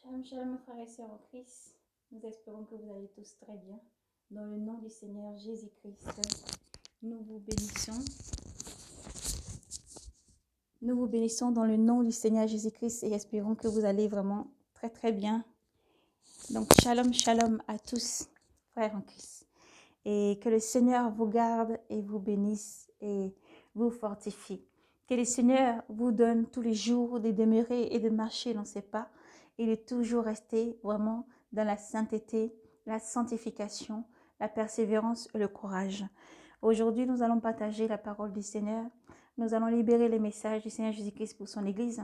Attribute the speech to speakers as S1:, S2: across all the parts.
S1: Shalom, shalom, mes frères et sœurs en Christ. Nous espérons que vous allez tous très bien. Dans le nom du Seigneur Jésus-Christ, nous vous bénissons. Nous vous bénissons dans le nom du Seigneur Jésus-Christ et espérons que vous allez vraiment très très bien. Donc, shalom, shalom à tous, frères en Christ. Et que le Seigneur vous garde et vous bénisse et vous fortifie. Que le Seigneur vous donne tous les jours de demeurer et de marcher dans ses pas et de toujours rester vraiment dans la sainteté, la sanctification, la persévérance et le courage. Aujourd'hui, nous allons partager la parole du Seigneur. Nous allons libérer les messages du Seigneur Jésus-Christ pour son Église.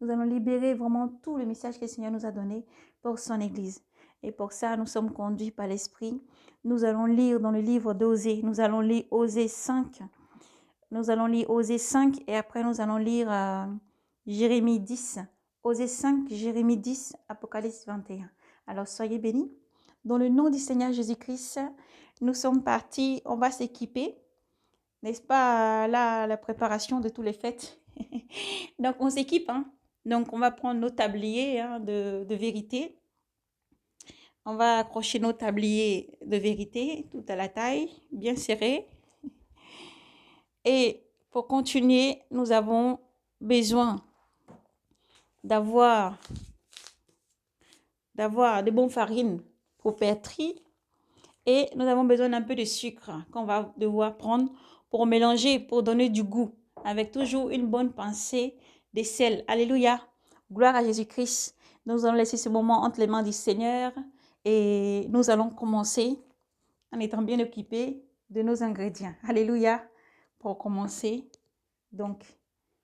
S1: Nous allons libérer vraiment tout le message que le Seigneur nous a donné pour son Église. Et pour ça, nous sommes conduits par l'Esprit. Nous allons lire dans le livre d'Osée. Nous allons lire Osée 5. Nous allons lire Osée 5 et après nous allons lire Jérémie 10. Osée 5, Jérémie 10, Apocalypse 21. Alors soyez bénis. Dans le nom du Seigneur Jésus-Christ, nous sommes partis. On va s'équiper. N'est-ce pas là la préparation de tous les fêtes? Donc on s'équipe. Donc on va prendre nos tabliers de vérité. On va accrocher nos tabliers de vérité, tout à la taille, bien serrés. Et pour continuer, nous avons besoin d'avoir de bonnes farines pour pétrir. Et nous avons besoin d'un peu de sucre qu'on va devoir prendre pour mélanger, pour donner du goût, avec toujours une bonne pincée de sel. Alléluia. Gloire à Jésus-Christ. Nous allons laisser ce moment entre les mains du Seigneur. Et nous allons commencer en étant bien occupés de nos ingrédients. Alléluia. Pour commencer, donc,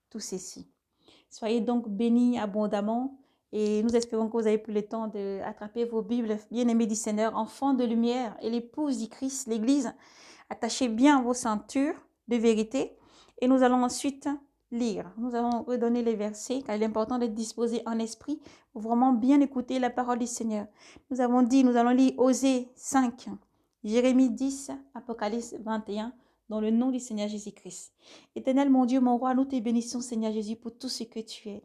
S1: tout ceci. Soyez donc bénis abondamment et nous espérons que vous avez pris le temps d'attraper vos Bibles, bien-aimés du Seigneur, enfants de lumière et l'épouse du Christ, l'Église. Attachez bien vos ceintures de vérité et nous allons ensuite lire. Nous allons redonner les versets car il est important d'être disposé en esprit pour vraiment bien écouter la parole du Seigneur. Nous avons dit, nous allons lire Osée 5, Jérémie 10, Apocalypse 21, dans le nom du Seigneur Jésus-Christ. Éternel, mon Dieu, mon roi, nous te bénissons, Seigneur Jésus, pour tout ce que tu es.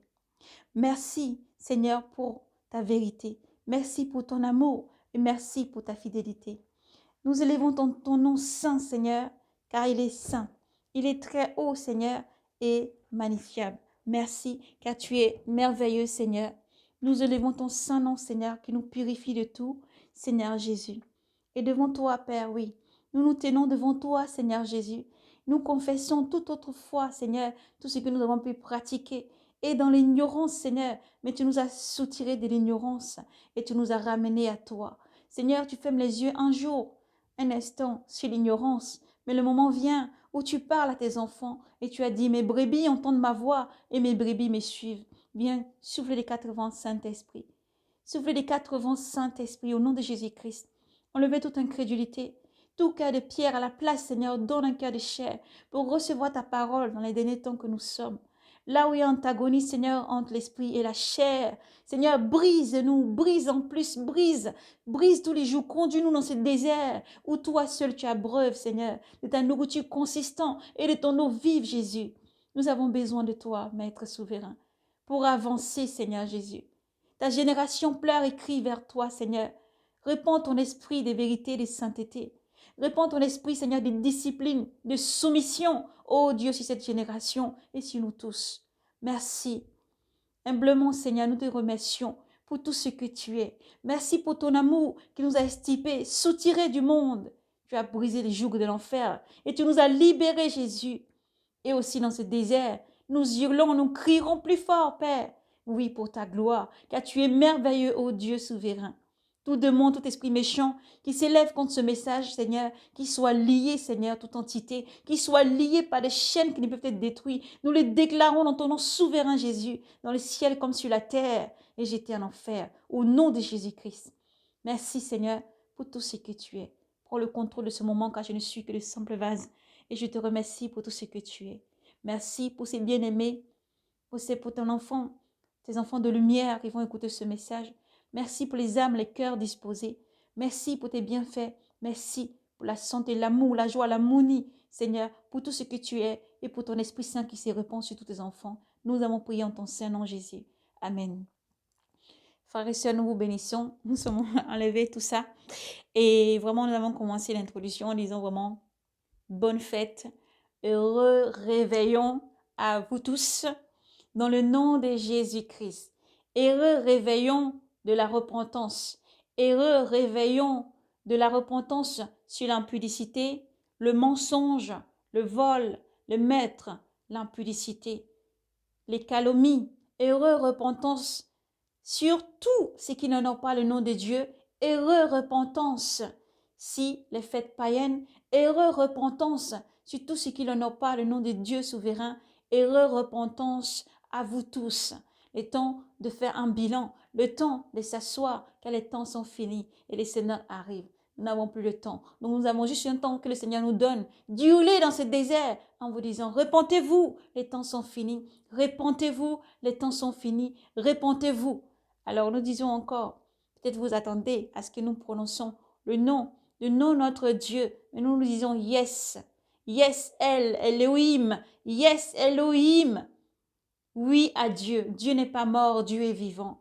S1: Merci, Seigneur, pour ta vérité. Merci pour ton amour et merci pour ta fidélité. Nous élevons ton nom saint, Seigneur, car il est saint. Il est très haut, Seigneur, et magnifiable. Merci, car tu es merveilleux, Seigneur. Nous élevons ton saint nom, Seigneur, qui nous purifie de tout, Seigneur Jésus. Et devant toi, Père, oui, nous nous tenons devant toi, Seigneur Jésus. Nous confessons toute autre foi, Seigneur, tout ce que nous avons pu pratiquer. Et dans l'ignorance, Seigneur, mais tu nous as soutirés de l'ignorance et tu nous as ramenés à toi. Seigneur, tu fermes les yeux un jour, un instant sur l'ignorance, mais le moment vient où tu parles à tes enfants et tu as dit, mes brebis entendent ma voix et mes brebis me suivent. Viens, souffle les 4 vents, Saint-Esprit. Souffle les 4 vents, Saint-Esprit, au nom de Jésus-Christ. Enlevez toute incrédulité, tout cœur de pierre à la place, Seigneur, donne un cœur de chair pour recevoir ta parole dans les derniers temps que nous sommes. Là où il y a antagonie, Seigneur, entre l'esprit et la chair, Seigneur, brise-nous, brise en plus, brise tous les jours, conduis-nous dans ce désert où toi seul tu abreuves, Seigneur, de ta nourriture consistante et de ton eau vive, Jésus. Nous avons besoin de toi, Maître souverain, pour avancer, Seigneur Jésus. Ta génération pleure et crie vers toi, Seigneur. Répands ton esprit de vérité et de sainteté. Répands ton esprit, Seigneur, de discipline, de soumission, ô Dieu, sur cette génération et sur nous tous. Merci. Humblement, Seigneur, nous te remercions pour tout ce que tu es. Merci pour ton amour qui nous a estipés, soutirés du monde. Tu as brisé les jougs de l'enfer et tu nous as libérés, Jésus. Et aussi dans ce désert, nous hurlons, nous crierons plus fort, Père. Oui, pour ta gloire, car tu es merveilleux, ô Dieu souverain. Tout démon, tout esprit méchant qui s'élève contre ce message, Seigneur, qui soit lié, Seigneur, toute entité, qui soit lié par des chaînes qui ne peuvent être détruites. Nous les déclarons dans ton nom souverain, Jésus, dans le ciel comme sur la terre, et jetés en enfer, au nom de Jésus-Christ. Merci, Seigneur, pour tout ce que tu es. Prends le contrôle de ce moment, car je ne suis que le simple vase, et je te remercie pour tout ce que tu es. Merci pour ces bien-aimés, pour ton enfant, tes enfants de lumière qui vont écouter ce message. Merci pour les âmes, les cœurs disposés. Merci pour tes bienfaits. Merci pour la santé, l'amour, la joie, l'harmonie, Seigneur, pour tout ce que tu es et pour ton Esprit Saint qui se répand sur tous tes enfants. Nous avons prié en ton Saint nom, Jésus. Amen. Frères et sœurs, nous vous bénissons. Nous sommes enlevés tout ça. Et vraiment, nous avons commencé l'introduction en disant vraiment bonne fête, heureux réveillon à vous tous dans le nom de Jésus-Christ. Heureux réveillon de la repentance. Heureux réveillon de la repentance sur l'impudicité, le mensonge, le vol, le maître, l'impudicité, les calomnies. Heureux repentance sur tout ce qui n'honore pas le nom de Dieu. Heureux repentance si les fêtes païennes. Heureux repentance sur tout ce qui n'honore pas le nom de Dieu souverain. Heureux repentance à vous tous. Le temps de faire un bilan, le temps de s'asseoir, car les temps sont finis et les Seigneurs arrivent. Nous n'avons plus le temps. Donc nous avons juste un temps que le Seigneur nous donne. Diouler dans ce désert en vous disant, repentez-vous, les temps sont finis. Repentez-vous, les temps sont finis. Repentez-vous. Alors nous disons encore, peut-être vous attendez à ce que nous prononcions le nom de notre Dieu. Et nous nous disons yes, yes El, Elohim, yes Elohim. Oui à Dieu. Dieu n'est pas mort, Dieu est vivant.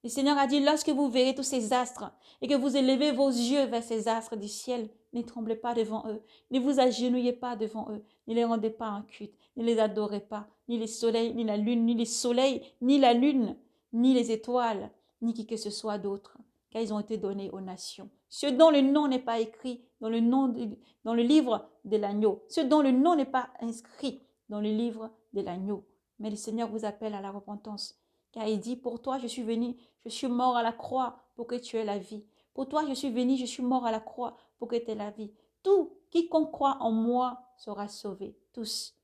S1: Le Seigneur a dit, lorsque vous verrez tous ces astres et que vous élevez vos yeux vers ces astres du ciel, ne tremblez pas devant eux, ne vous agenouillez pas devant eux, ne les rendez pas en culte, ne les adorez pas, ni les soleils, ni la lune, ni les soleils, ni la lune, ni les étoiles, ni qui que ce soit d'autre, car ils ont été donnés aux nations. Ceux dont le nom n'est pas écrit dans le livre de l'agneau, ceux dont le nom n'est pas inscrit dans le livre de l'agneau. Mais le Seigneur vous appelle à la repentance. Car il dit, pour toi, je suis venu, je suis mort à la croix pour que tu aies la vie. Pour toi, je suis venu, je suis mort à la croix pour que tu aies la vie. Tout, quiconque croit en moi sera sauvé. Tous.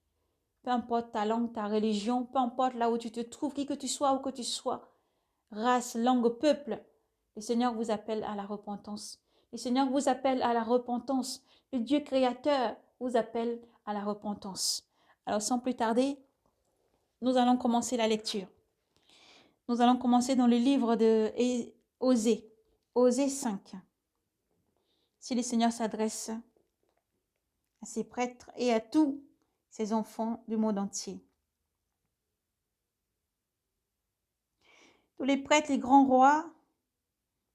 S1: Peu importe ta langue, ta religion, peu importe là où tu te trouves, qui que tu sois, où que tu sois, race, langue, peuple, le Seigneur vous appelle à la repentance. Le Seigneur vous appelle à la repentance. Le Dieu créateur vous appelle à la repentance. Alors, sans plus tarder, nous allons commencer la lecture. Nous allons commencer dans le livre de Osée, Osée 5. Si le Seigneur s'adresse à ses prêtres et à tous ses enfants du monde entier. Tous les prêtres, les grands rois,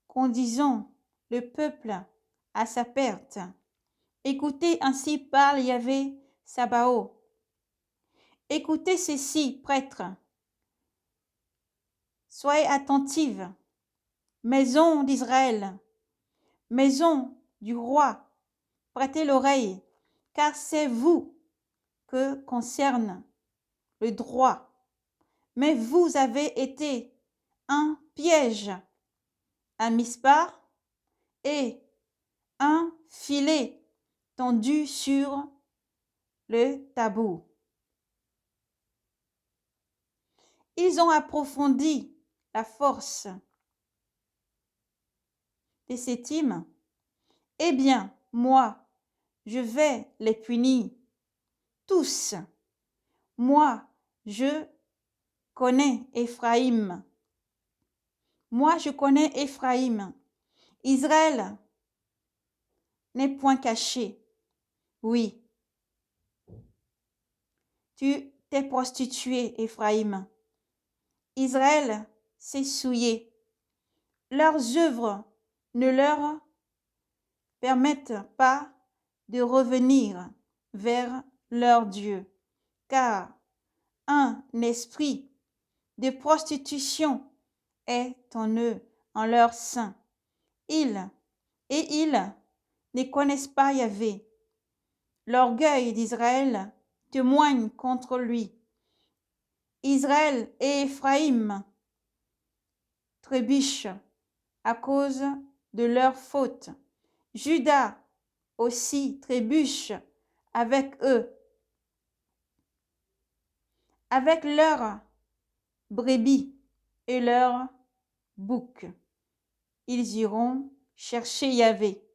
S1: conduisant le peuple à sa perte. Écoutez, ainsi parle Yahvé Sabaoth. Écoutez ceci, prêtres. Soyez attentifs, maison d'Israël, maison du roi, prêtez l'oreille, car c'est vous que concerne le droit. Mais vous avez été un piège, un Mispa et un filet tendu sur le tabou. Ils ont approfondi la force de Sétim. Eh bien, moi, je vais les punir tous. Moi, je connais Éphraïm. Moi, je connais Éphraïm. Israël n'est point caché. Oui, tu t'es prostitué, Éphraïm. Israël s'est souillé. Leurs œuvres ne leur permettent pas de revenir vers leur Dieu, car un esprit de prostitution est en eux, en leur sein. Ils ne connaissent pas Yahvé. L'orgueil d'Israël témoigne contre lui. Israël et Éphraïm trébuchent à cause de leur faute. Juda aussi trébuche avec eux, avec leurs brebis et leurs boucs. Ils iront chercher Yahvé,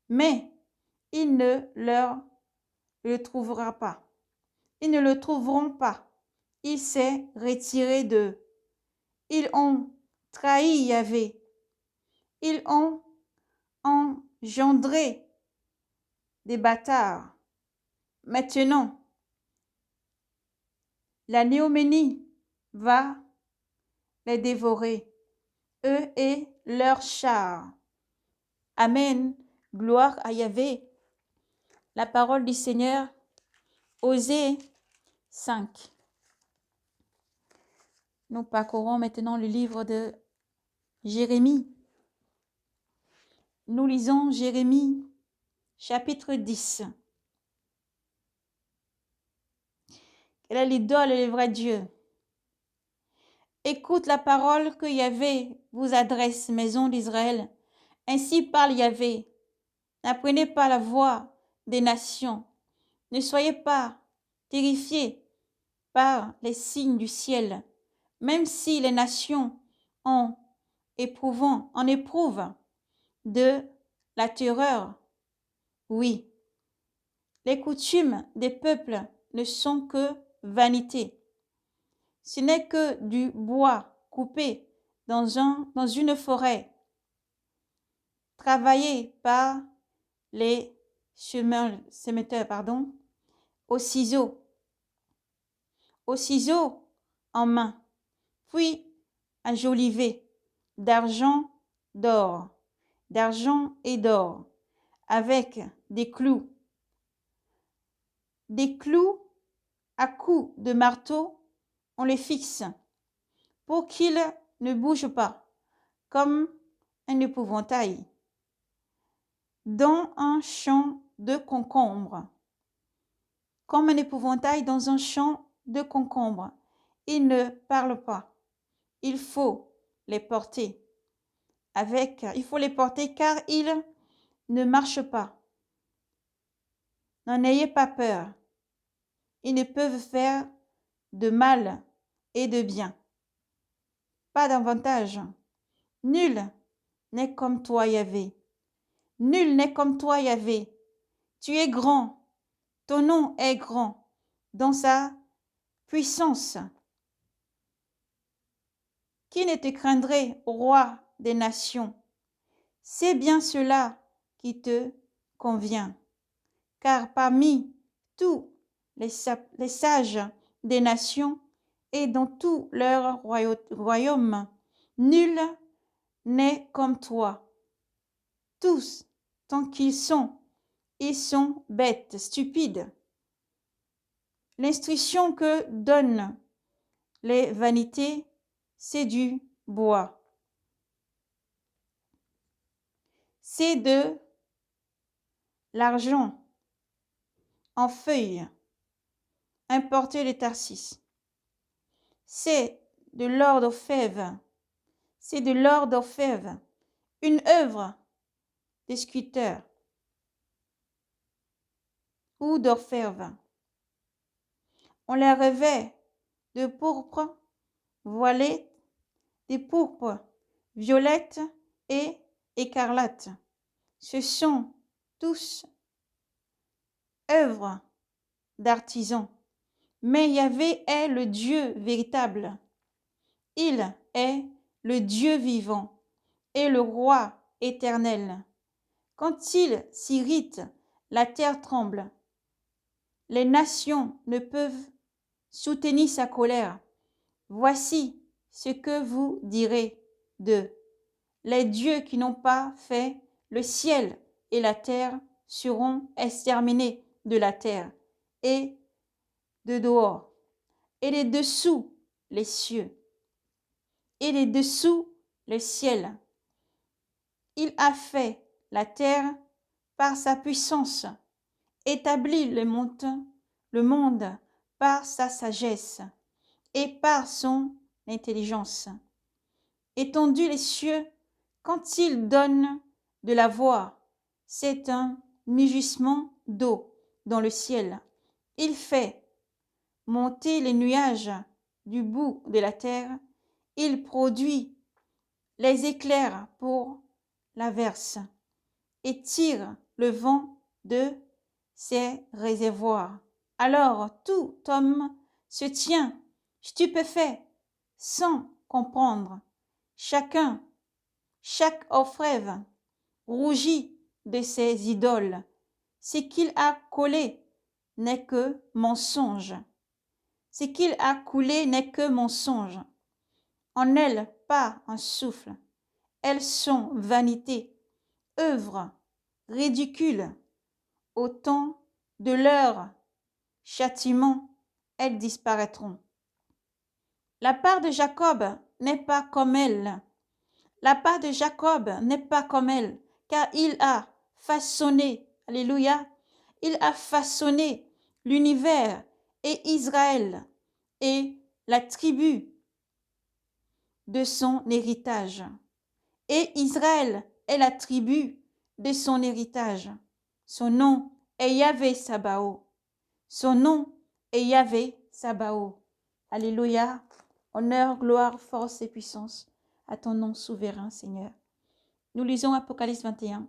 S1: mais il ne le trouvera pas. Ils ne le trouveront pas. Il s'est retiré d'eux. Ils ont trahi Yahvé. Ils ont engendré des bâtards. Maintenant, la néoménie va les dévorer. eux et leurs chars. Amen. Gloire à Yahvé. La parole du Seigneur, Osée 5. Nous parcourons maintenant le livre de Jérémie. Nous lisons Jérémie, chapitre 10. Quelle est l'idole et le vrai Dieu? Écoute la parole que Yahvé vous adresse, maison d'Israël. Ainsi parle Yahvé. N'apprenez pas la voix des nations. Ne soyez pas terrifiés par les signes du ciel, même si les nations en éprouvent de la terreur. Oui, les coutumes des peuples ne sont que vanité. Ce n'est que du bois coupé dans une forêt, travaillé par les sémetteurs, au ciseau en main, puis enjolivé d'argent et d'or, avec des clous à coups de marteau, on les fixe pour qu'ils ne bougent pas, comme un épouvantail dans un champ de concombre. Comme un épouvantail dans un champ de concombre. Ils ne parlent pas. Il faut les porter car ils ne marchent pas. N'en ayez pas peur. Ils ne peuvent faire de mal et de bien. Pas davantage. Nul n'est comme toi, Yahvé. Nul n'est comme toi, Yahvé. Tu es grand. Ton nom est grand dans sa puissance. Qui ne te craindrait, roi des nations? C'est bien cela qui te convient. Car parmi tous les sages des nations et dans tout leur royaume, nul n'est comme toi. Tous, tant qu'ils sont, ils sont bêtes, stupides. L'instruction que donnent les vanités, c'est du bois. C'est de l'argent en feuilles importé de Tarsis. C'est de l'or d'Ophève. C'est de l'or d'Ophève, une œuvre des sculpteurs ou d'orfèvre. On les revêt de pourpre voilée, de pourpre violette et écarlate. Ce sont tous œuvres d'artisans. Mais Yahvé est le Dieu véritable. Il est le Dieu vivant et le roi éternel. Quand il s'irrite, la terre tremble. Les nations ne peuvent soutenir sa colère. Voici ce que vous direz d'eux. Les dieux qui n'ont pas fait le ciel et la terre seront exterminés de la terre et de dehors, et de dessous les cieux, et de dessous le ciel. Il a fait la terre par sa puissance, établi le monde par sa sagesse et par son intelligence. Étendu les cieux, quand il donne de la voix, c'est un mugissement d'eau dans le ciel. Il fait monter les nuages du bout de la terre. Il produit les éclairs pour l'averse et tire le vent de ses réservoirs. Alors tout homme se tient stupéfait, sans comprendre. Chaque orfèvre rougit de ses idoles. Ce qu'il a collé n'est que mensonge. Ce qu'il a coulé n'est que mensonge. En elle, pas un souffle. elles sont vanité, œuvre, ridicule. Au temps de leur châtiment, elles disparaîtront. La part de Jacob n'est pas comme elle. La part de Jacob n'est pas comme elle, car il a façonné, alléluia, il a façonné l'univers et Israël et la tribu de son héritage. Et Israël est la tribu de son héritage. Son nom est Yahvé Sabaoth. Son nom est Yahvé Sabaoth. Alléluia. Honneur, gloire, force et puissance à ton nom souverain, Seigneur. Nous lisons Apocalypse 21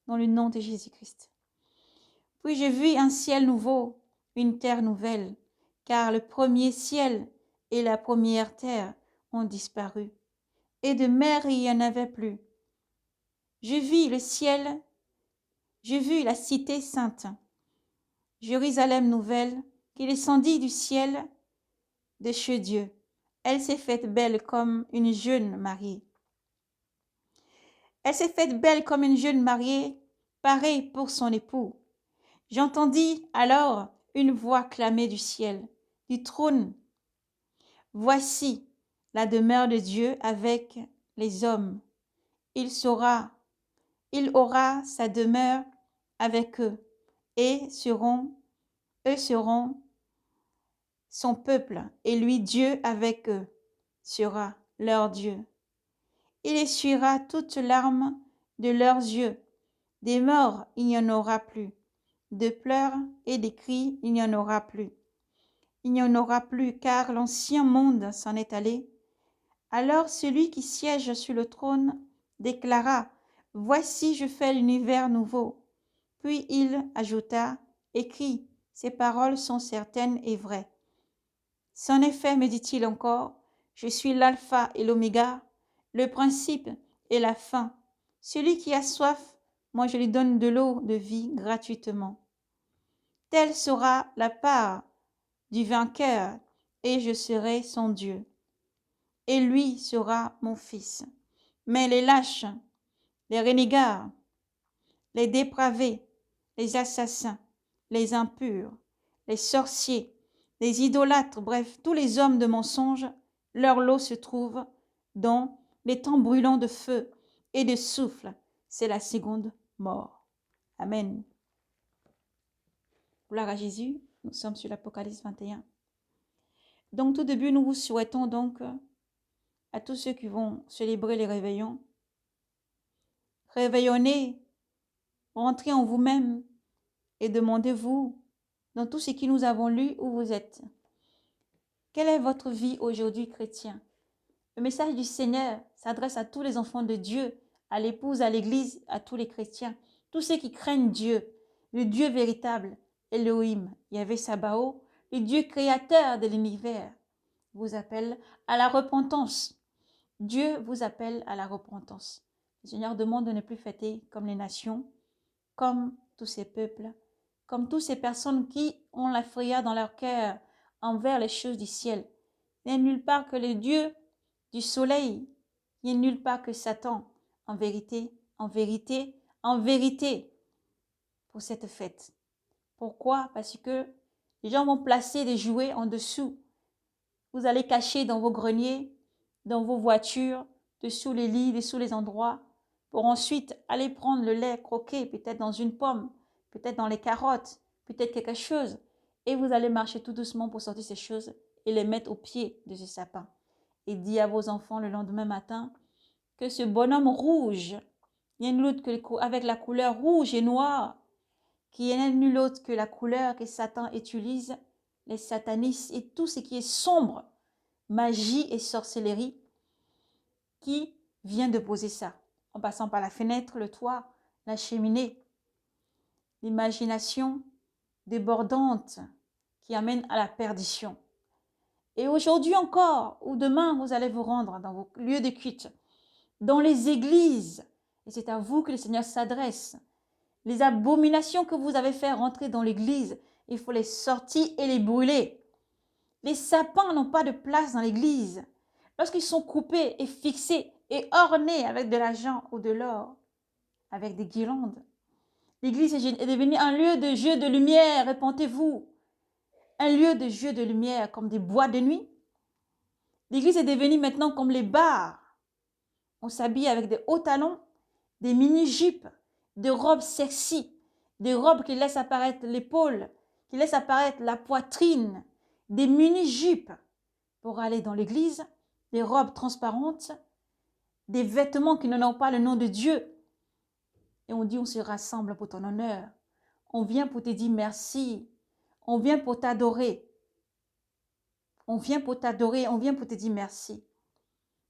S1: dans le nom de Jésus-Christ. Puis je vis un ciel nouveau, une terre nouvelle, car le premier ciel et la première terre ont disparu, et de mer il n'y en avait plus. Je vis le ciel, je vis la cité sainte, Jérusalem nouvelle, qui descendit du ciel de chez Dieu. Elle s'est faite belle comme une jeune mariée. Elle s'est faite belle comme une jeune mariée, parée pour son époux. J'entendis alors une voix clamer du ciel, du trône. Voici la demeure de Dieu avec les hommes. Il aura sa demeure avec eux, et eux seront son peuple, et lui Dieu avec eux sera leur Dieu. Il essuiera toutes larmes de leurs yeux. Des morts, il n'y en aura plus. De pleurs et des cris, il n'y en aura plus. Il n'y en aura plus, car l'ancien monde s'en est allé. Alors celui qui siège sur le trône déclara, « Voici, je fais l'univers nouveau. » Puis il ajouta, « Écris, ces paroles sont certaines et vraies. » En effet, me dit-il encore, « Je suis l'alpha et l'oméga, le principe et la fin. Celui qui a soif, moi je lui donne de l'eau de vie gratuitement. Telle sera la part du vainqueur, et je serai son Dieu. Et lui sera mon fils. Mais les lâches, les renégats, les dépravés, les assassins, les impurs, les sorciers, les idolâtres, bref, tous les hommes de mensonge, leur lot se trouve dans les temps brûlants de feu et de souffle. C'est la seconde mort. Amen. Gloire à Jésus. Nous sommes sur l'Apocalypse 21. Donc, tout début, nous vous souhaitons donc à tous ceux qui vont célébrer les réveillons, réveillonnez, rentrez en vous-même et demandez-vous dans tout ce que nous avons lu où vous êtes. Quelle est votre vie aujourd'hui, chrétien? Le message du Seigneur s'adresse à tous les enfants de Dieu, à l'épouse, à l'église, à tous les chrétiens, tous ceux qui craignent Dieu, le Dieu véritable, Elohim, Yahvé Sabaoth, le Dieu créateur de l'univers, vous appelle à la repentance. Dieu vous appelle à la repentance. Le Seigneur demande de ne plus fêter comme les nations, comme tous ces peuples, comme toutes ces personnes qui ont la frayeur dans leur cœur envers les choses du ciel. Il n'y a nulle part que le Dieu du soleil. Il n'y a nulle part que Satan. En vérité, en vérité, en vérité, pour cette fête. Pourquoi? Parce que les gens vont placer des jouets en dessous. Vous allez cacher dans vos greniers, dans vos voitures, dessous les lits, dessous les endroits, pour ensuite aller prendre le lait croqué, peut-être dans une pomme, peut-être dans les carottes, peut-être quelque chose. Et vous allez marcher tout doucement pour sortir ces choses et les mettre au pied de ce sapin. Et dit à vos enfants le lendemain matin que ce bonhomme rouge, il n'y a nul autre que avec la couleur rouge et noire, qui n'est nul autre que la couleur que Satan utilise, les satanistes et tout ce qui est sombre, magie et sorcellerie, qui vient de poser ça, en passant par la fenêtre, le toit, la cheminée, l'imagination débordante qui amène à la perdition. Et aujourd'hui encore, ou demain, vous allez vous rendre dans vos lieux de culte, dans les églises, et c'est à vous que le Seigneur s'adresse. Les abominations que vous avez fait rentrer dans l'église, il faut les sortir et les brûler. Les sapins n'ont pas de place dans l'église. Lorsqu'ils sont coupés et fixés et ornée avec de l'argent ou de l'or, avec des guirlandes. L'église est devenue un lieu de jeu de lumière, répentez-vous. Un lieu de jeu de lumière comme des boîtes de nuit. L'église est devenue maintenant comme les bars. On s'habille avec des hauts talons, des mini-jupes, des robes sexy, des robes qui laissent apparaître l'épaule, qui laissent apparaître la poitrine, des mini-jupes pour aller dans l'église, des robes transparentes, des vêtements qui n'ont pas le nom de Dieu. Et on dit on se rassemble pour ton honneur. On vient pour te dire merci. On vient pour t'adorer. On vient pour t'adorer, on vient pour te dire merci.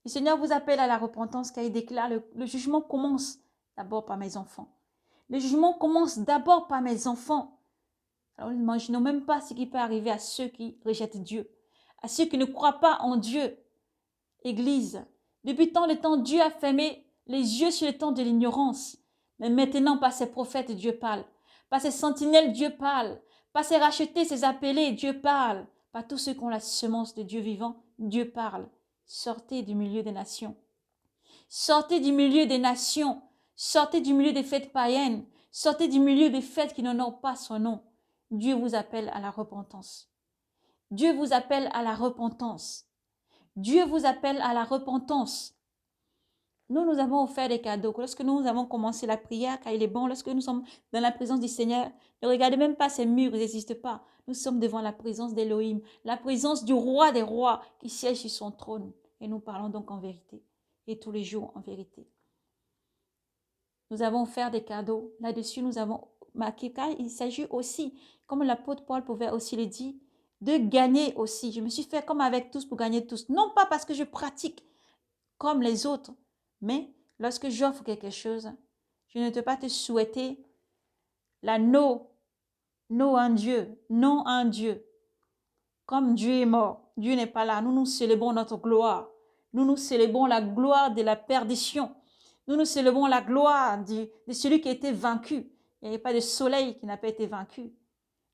S1: Le Seigneur vous appelle à la repentance car il déclare le jugement commence d'abord par mes enfants. Le jugement commence d'abord par mes enfants. Alors nous n'imaginons même pas ce qui peut arriver à ceux qui rejettent Dieu, à ceux qui ne croient pas en Dieu. Église, depuis tant de temps, Dieu a fermé les yeux sur le temps de l'ignorance. Mais maintenant, par ses prophètes, Dieu parle. Par ses sentinelles, Dieu parle. Par ses rachetés, ses appelés, Dieu parle. Par tous ceux qui ont la semence de Dieu vivant, Dieu parle. Sortez du milieu des nations. Sortez du milieu des nations. Sortez du milieu des fêtes païennes. Sortez du milieu des fêtes qui n'ont pas son nom. Dieu vous appelle à la repentance. Dieu vous appelle à la repentance. Dieu vous appelle à la repentance. Nous avons offert des cadeaux. Lorsque nous avons commencé la prière, car il est bon, lorsque nous sommes dans la présence du Seigneur, ne regardez même pas ces murs, ils n'existent pas. Nous sommes devant la présence d'Élohim, la présence du roi des rois qui siège sur son trône. Et nous parlons donc en vérité. Et tous les jours en vérité. Nous avons offert des cadeaux. Là-dessus, nous avons marqué, car il s'agit aussi, comme l'apôtre Paul pouvait aussi le dire, de gagner aussi. Je me suis fait comme avec tous pour gagner tous. Non pas parce que je pratique comme les autres, mais lorsque j'offre quelque chose, je ne peux pas te souhaiter la non en Dieu, non en Dieu. Comme Dieu est mort, Dieu n'est pas là. Nous nous célébrons notre gloire. Nous nous célébrons la gloire de la perdition. Nous nous célébrons la gloire de celui qui a été vaincu. Il n'y a pas de soleil qui n'a pas été vaincu.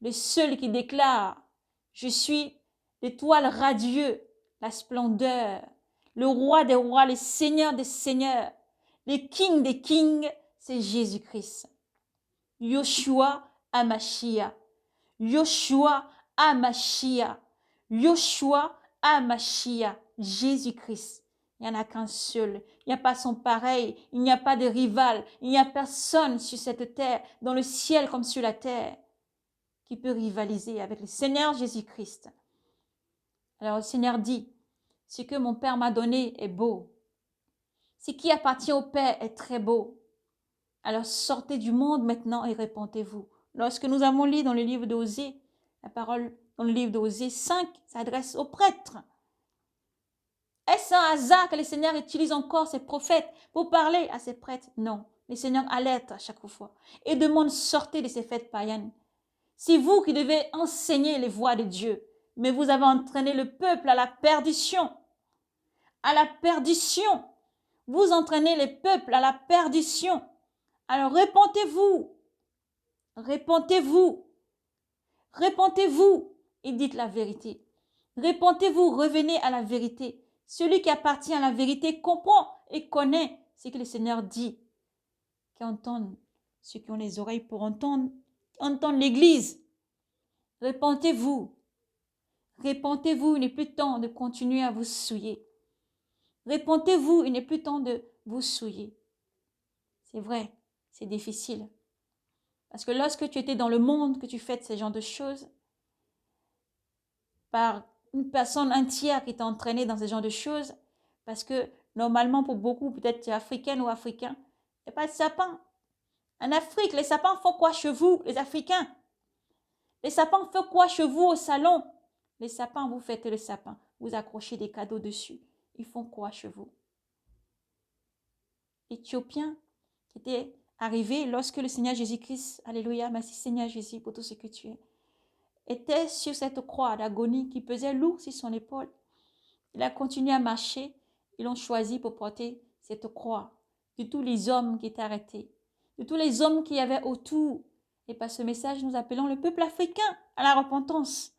S1: Le seul qui déclare, je suis l'étoile radieuse, la splendeur, le roi des rois, le seigneur des seigneurs, le king des kings, c'est Jésus-Christ. Yoshua Amashia. Yoshua Amashia. Yoshua Amashia. Jésus-Christ. Il n'y en a qu'un seul. Il n'y a pas son pareil. Il n'y a pas de rival. Il n'y a personne sur cette terre, dans le ciel comme sur la terre, qui peut rivaliser avec le Seigneur Jésus-Christ. Alors le Seigneur dit, ce que mon Père m'a donné est beau. Ce qui appartient au Père est très beau. Alors sortez du monde maintenant et répentez-vous. Lorsque nous avons lu dans le livre d'Osée, la parole dans le livre d'Osée 5 s'adresse aux prêtres. Est-ce un hasard que le Seigneur utilise encore ses prophètes pour parler à ses prêtres? Non, le Seigneur alerte à chaque fois et demande sortez de ces fêtes païennes. C'est vous qui devez enseigner les voies de Dieu, mais vous avez entraîné le peuple à la perdition. À la perdition. Vous entraînez les peuples à la perdition. Alors répentez-vous. Répentez-vous. Répentez-vous et dites la vérité. Répentez-vous, revenez à la vérité. Celui qui appartient à la vérité comprend et connaît ce que le Seigneur dit. Qui entendent, ceux qui ont les oreilles pour entendre l'Église. Répentez-vous. Répentez-vous, il n'est plus temps de continuer à vous souiller. Répentez-vous, il n'est plus temps de vous souiller. C'est vrai, c'est difficile. Parce que lorsque tu étais dans le monde, que tu fais ce genre de choses, par une personne entière qui t'a entraîné dans ce genre de choses, parce que normalement pour beaucoup, peut-être tu es africaine ou africain, il n'y a pas de sapin. En Afrique, les sapins font quoi chez vous, les Africains? Les sapins font quoi chez vous au salon? Les sapins, vous faites le sapin, vous accrochez des cadeaux dessus. Ils font quoi chez vous? Éthiopien qui était arrivé lorsque le Seigneur Jésus-Christ, alléluia, merci Seigneur Jésus pour tout ce que tu es, était sur cette croix d'agonie qui pesait lourd sur son épaule. Il a continué à marcher. Ils l'ont choisi pour porter cette croix. De tous les hommes qui étaient arrêtés, de tous les hommes qui y avaient autour. Et par ce message, nous appelons le peuple africain à la repentance.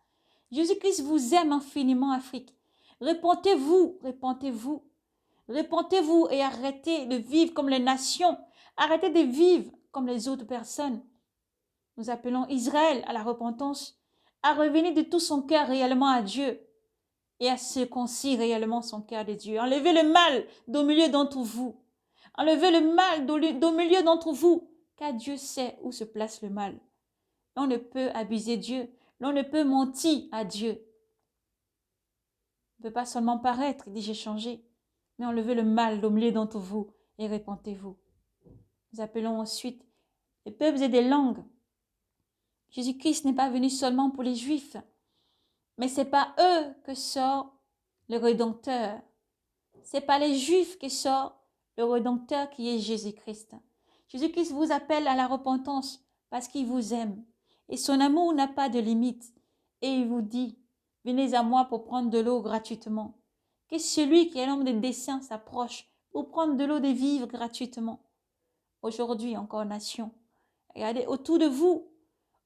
S1: Jésus-Christ vous aime infiniment, Afrique. Répentez-vous, répentez-vous. Répentez-vous et arrêtez de vivre comme les nations. Arrêtez de vivre comme les autres personnes. Nous appelons Israël à la repentance, à revenir de tout son cœur réellement à Dieu et à circoncire réellement son cœur de Dieu. Enlevez le mal d'au milieu d'entre vous. Enlevez le mal d'au milieu d'entre vous, car Dieu sait où se place le mal. On ne peut abuser Dieu, l'on ne peut mentir à Dieu. On ne peut pas seulement paraître, il dit j'ai changé, mais enlevez le mal d'au milieu d'entre vous et répentez-vous. Nous appelons ensuite les peuples et des langues. Jésus-Christ n'est pas venu seulement pour les Juifs, mais c'est pas eux que sort le Rédempteur. C'est pas les Juifs que sort le Rédempteur qui est Jésus-Christ. Jésus-Christ vous appelle à la repentance parce qu'il vous aime. Et son amour n'a pas de limite. Et il vous dit, venez à moi pour prendre de l'eau gratuitement. Que celui qui est l'homme de dessein s'approche pour prendre de l'eau de vivre gratuitement. Aujourd'hui encore, nation, regardez autour de vous.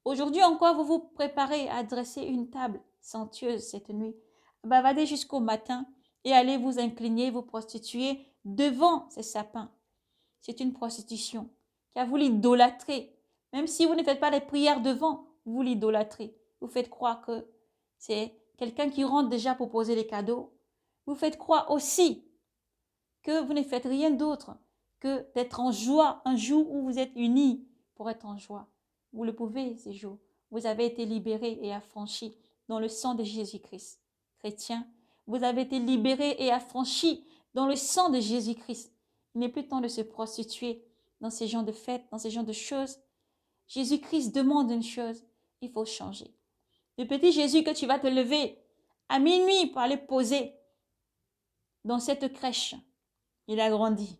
S1: Aujourd'hui encore, vous vous préparez à dresser une table somptueuse cette nuit. Bavardez jusqu'au matin et allez vous incliner, vous prostituer devant ces sapins. C'est une prostitution car vous l'idolâtrez. Même si vous ne faites pas les prières devant, vous l'idolâtrez. Vous faites croire que c'est quelqu'un qui rentre déjà pour poser les cadeaux. Vous faites croire aussi que vous ne faites rien d'autre que d'être en joie un jour où vous êtes unis pour être en joie. Vous le pouvez ces jours. Vous avez été libérés et affranchis dans le sang de Jésus-Christ. Chrétiens, vous avez été libérés et affranchis dans le sang de Jésus-Christ. Il n'est plus temps de se prostituer dans ces genres de fêtes, dans ces genres de choses. Jésus-Christ demande une chose, il faut changer. Le petit Jésus que tu vas te lever à minuit pour aller poser dans cette crèche, il a grandi.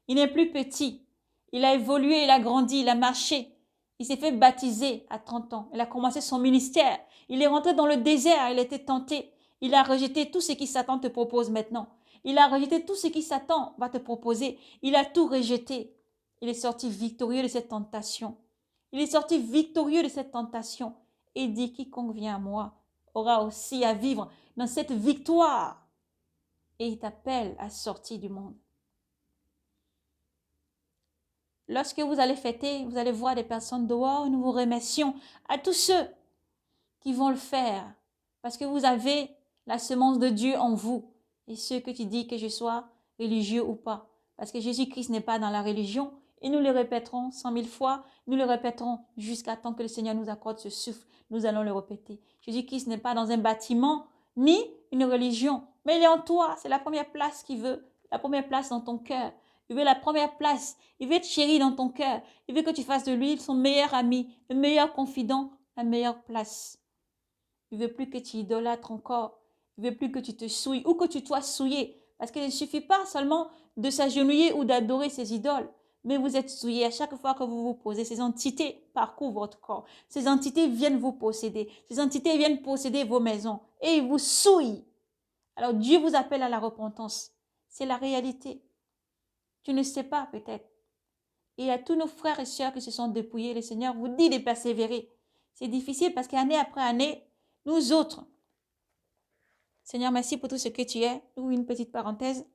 S1: Il n'est plus petit. Il a évolué, il a grandi, il a marché. Il s'est fait baptiser à 30 ans. Il a commencé son ministère. Il est rentré dans le désert, il était tenté. Il a rejeté tout ce qui Satan te propose maintenant. Il a rejeté tout ce qui Satan va te proposer. Il a tout rejeté. Il est sorti victorieux de cette tentation. Il est sorti victorieux de cette tentation. Et dit, quiconque vient à moi aura aussi à vivre dans cette victoire. Et il t'appelle à sortir du monde. Lorsque vous allez fêter, vous allez voir des personnes dehors. Nous vous remercions à tous ceux qui vont le faire. Parce que vous avez la semence de Dieu en vous. Et ceux que tu dis que je sois religieux ou pas. Parce que Jésus-Christ n'est pas dans la religion. Et nous le répéterons 100 000 fois. Nous le répéterons jusqu'à temps que le Seigneur nous accorde ce souffle. Nous allons le répéter. Jésus-Christ n'est pas dans un bâtiment ni une religion. Mais il est en toi. C'est la première place qu'il veut. La première place dans ton cœur. Il veut la première place. Il veut être chéri dans ton cœur. Il veut que tu fasses de lui son meilleur ami, le meilleur confident, la meilleure place. Il veut plus que tu idolâtres encore. Il veut plus que tu te souilles ou que tu sois souillé. Parce qu'il ne suffit pas seulement de s'agenouiller ou d'adorer ces idoles. Mais vous êtes souillé à chaque fois que vous vous posez. Ces entités parcourent votre corps. Ces entités viennent vous posséder. Ces entités viennent posséder vos maisons. Et ils vous souillent. Alors Dieu vous appelle à la repentance. C'est la réalité. Tu ne sais pas peut-être. Et à tous nos frères et sœurs qui se sont dépouillés, le Seigneur vous dit de persévérer. C'est difficile parce qu'année après année, nous autres, Seigneur, merci pour tout ce que tu es. Ou une petite parenthèse.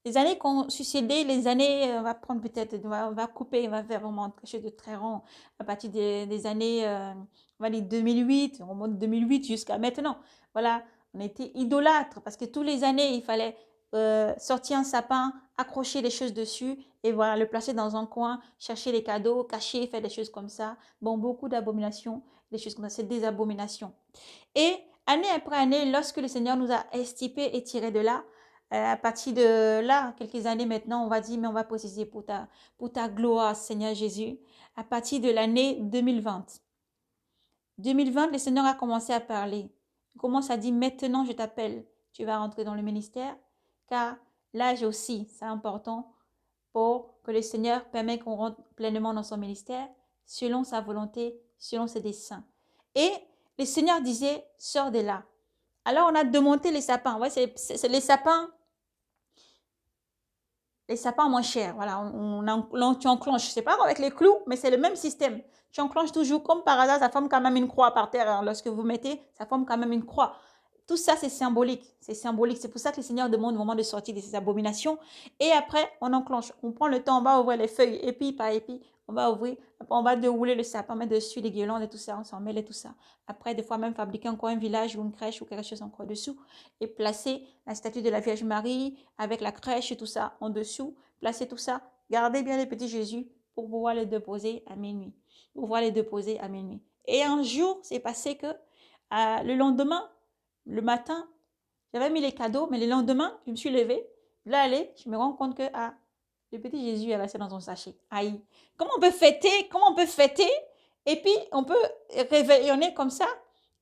S1: Les années qu'on succédé, les années, on va prendre peut-être, on va couper, on va faire vraiment quelque chose de très rond. À partir des années, on va dire 2008, on remonte 2008 jusqu'à maintenant. Voilà, on était idolâtres parce que tous les années, il fallait sortir un sapin, accrocher les choses dessus et voilà, le placer dans un coin, chercher les cadeaux, cacher, faire des choses comme ça. Bon, beaucoup d'abominations, des choses comme ça, c'est des abominations. Et année après année, lorsque le Seigneur nous a extirpés et tirés de là, à partir de là, quelques années maintenant, on va dire, mais on va préciser pour ta gloire, Seigneur Jésus, à partir de l'année 2020. 2020, le Seigneur a commencé à parler. Il commence à dire, maintenant je t'appelle, tu vas rentrer dans le ministère, car l'âge aussi, c'est important pour que le Seigneur permette qu'on rentre pleinement dans son ministère, selon sa volonté, selon ses desseins. Et le Seigneur disait, sors de là. Alors on a démonté les sapins. Ouais, c'est les sapins moins chers. Voilà, tu enclenches. C'est pas avec les clous, mais c'est le même système. Tu enclenches toujours, comme par hasard, ça forme quand même une croix par terre. Alors, lorsque vous mettez, ça forme quand même une croix. Tout ça, c'est symbolique. C'est symbolique. C'est pour ça que le Seigneur demande au moment de sortir de ces abominations. Et après, on enclenche. On prend le temps, on va ouvrir les feuilles, épi par épi. On va ouvrir, après, on va dérouler le sapin, mettre dessus les guirlandes et tout ça. On s'en mêle et tout ça. Après, des fois, même fabriquer encore un village ou une crèche ou quelque chose encore dessous. Et placer la statue de la Vierge Marie avec la crèche et tout ça en dessous. Placer tout ça. Gardez bien les petits Jésus pour pouvoir les déposer à minuit. Pour pouvoir les déposer à minuit. Et un jour, c'est passé que le lendemain, le matin, j'avais mis les cadeaux, mais le lendemain, je me suis levée. Là, allez, je me rends compte que le petit Jésus est resté dans son sachet. Aïe. Comment on peut fêter? Comment on peut fêter? Et puis, on peut réveillonner comme ça.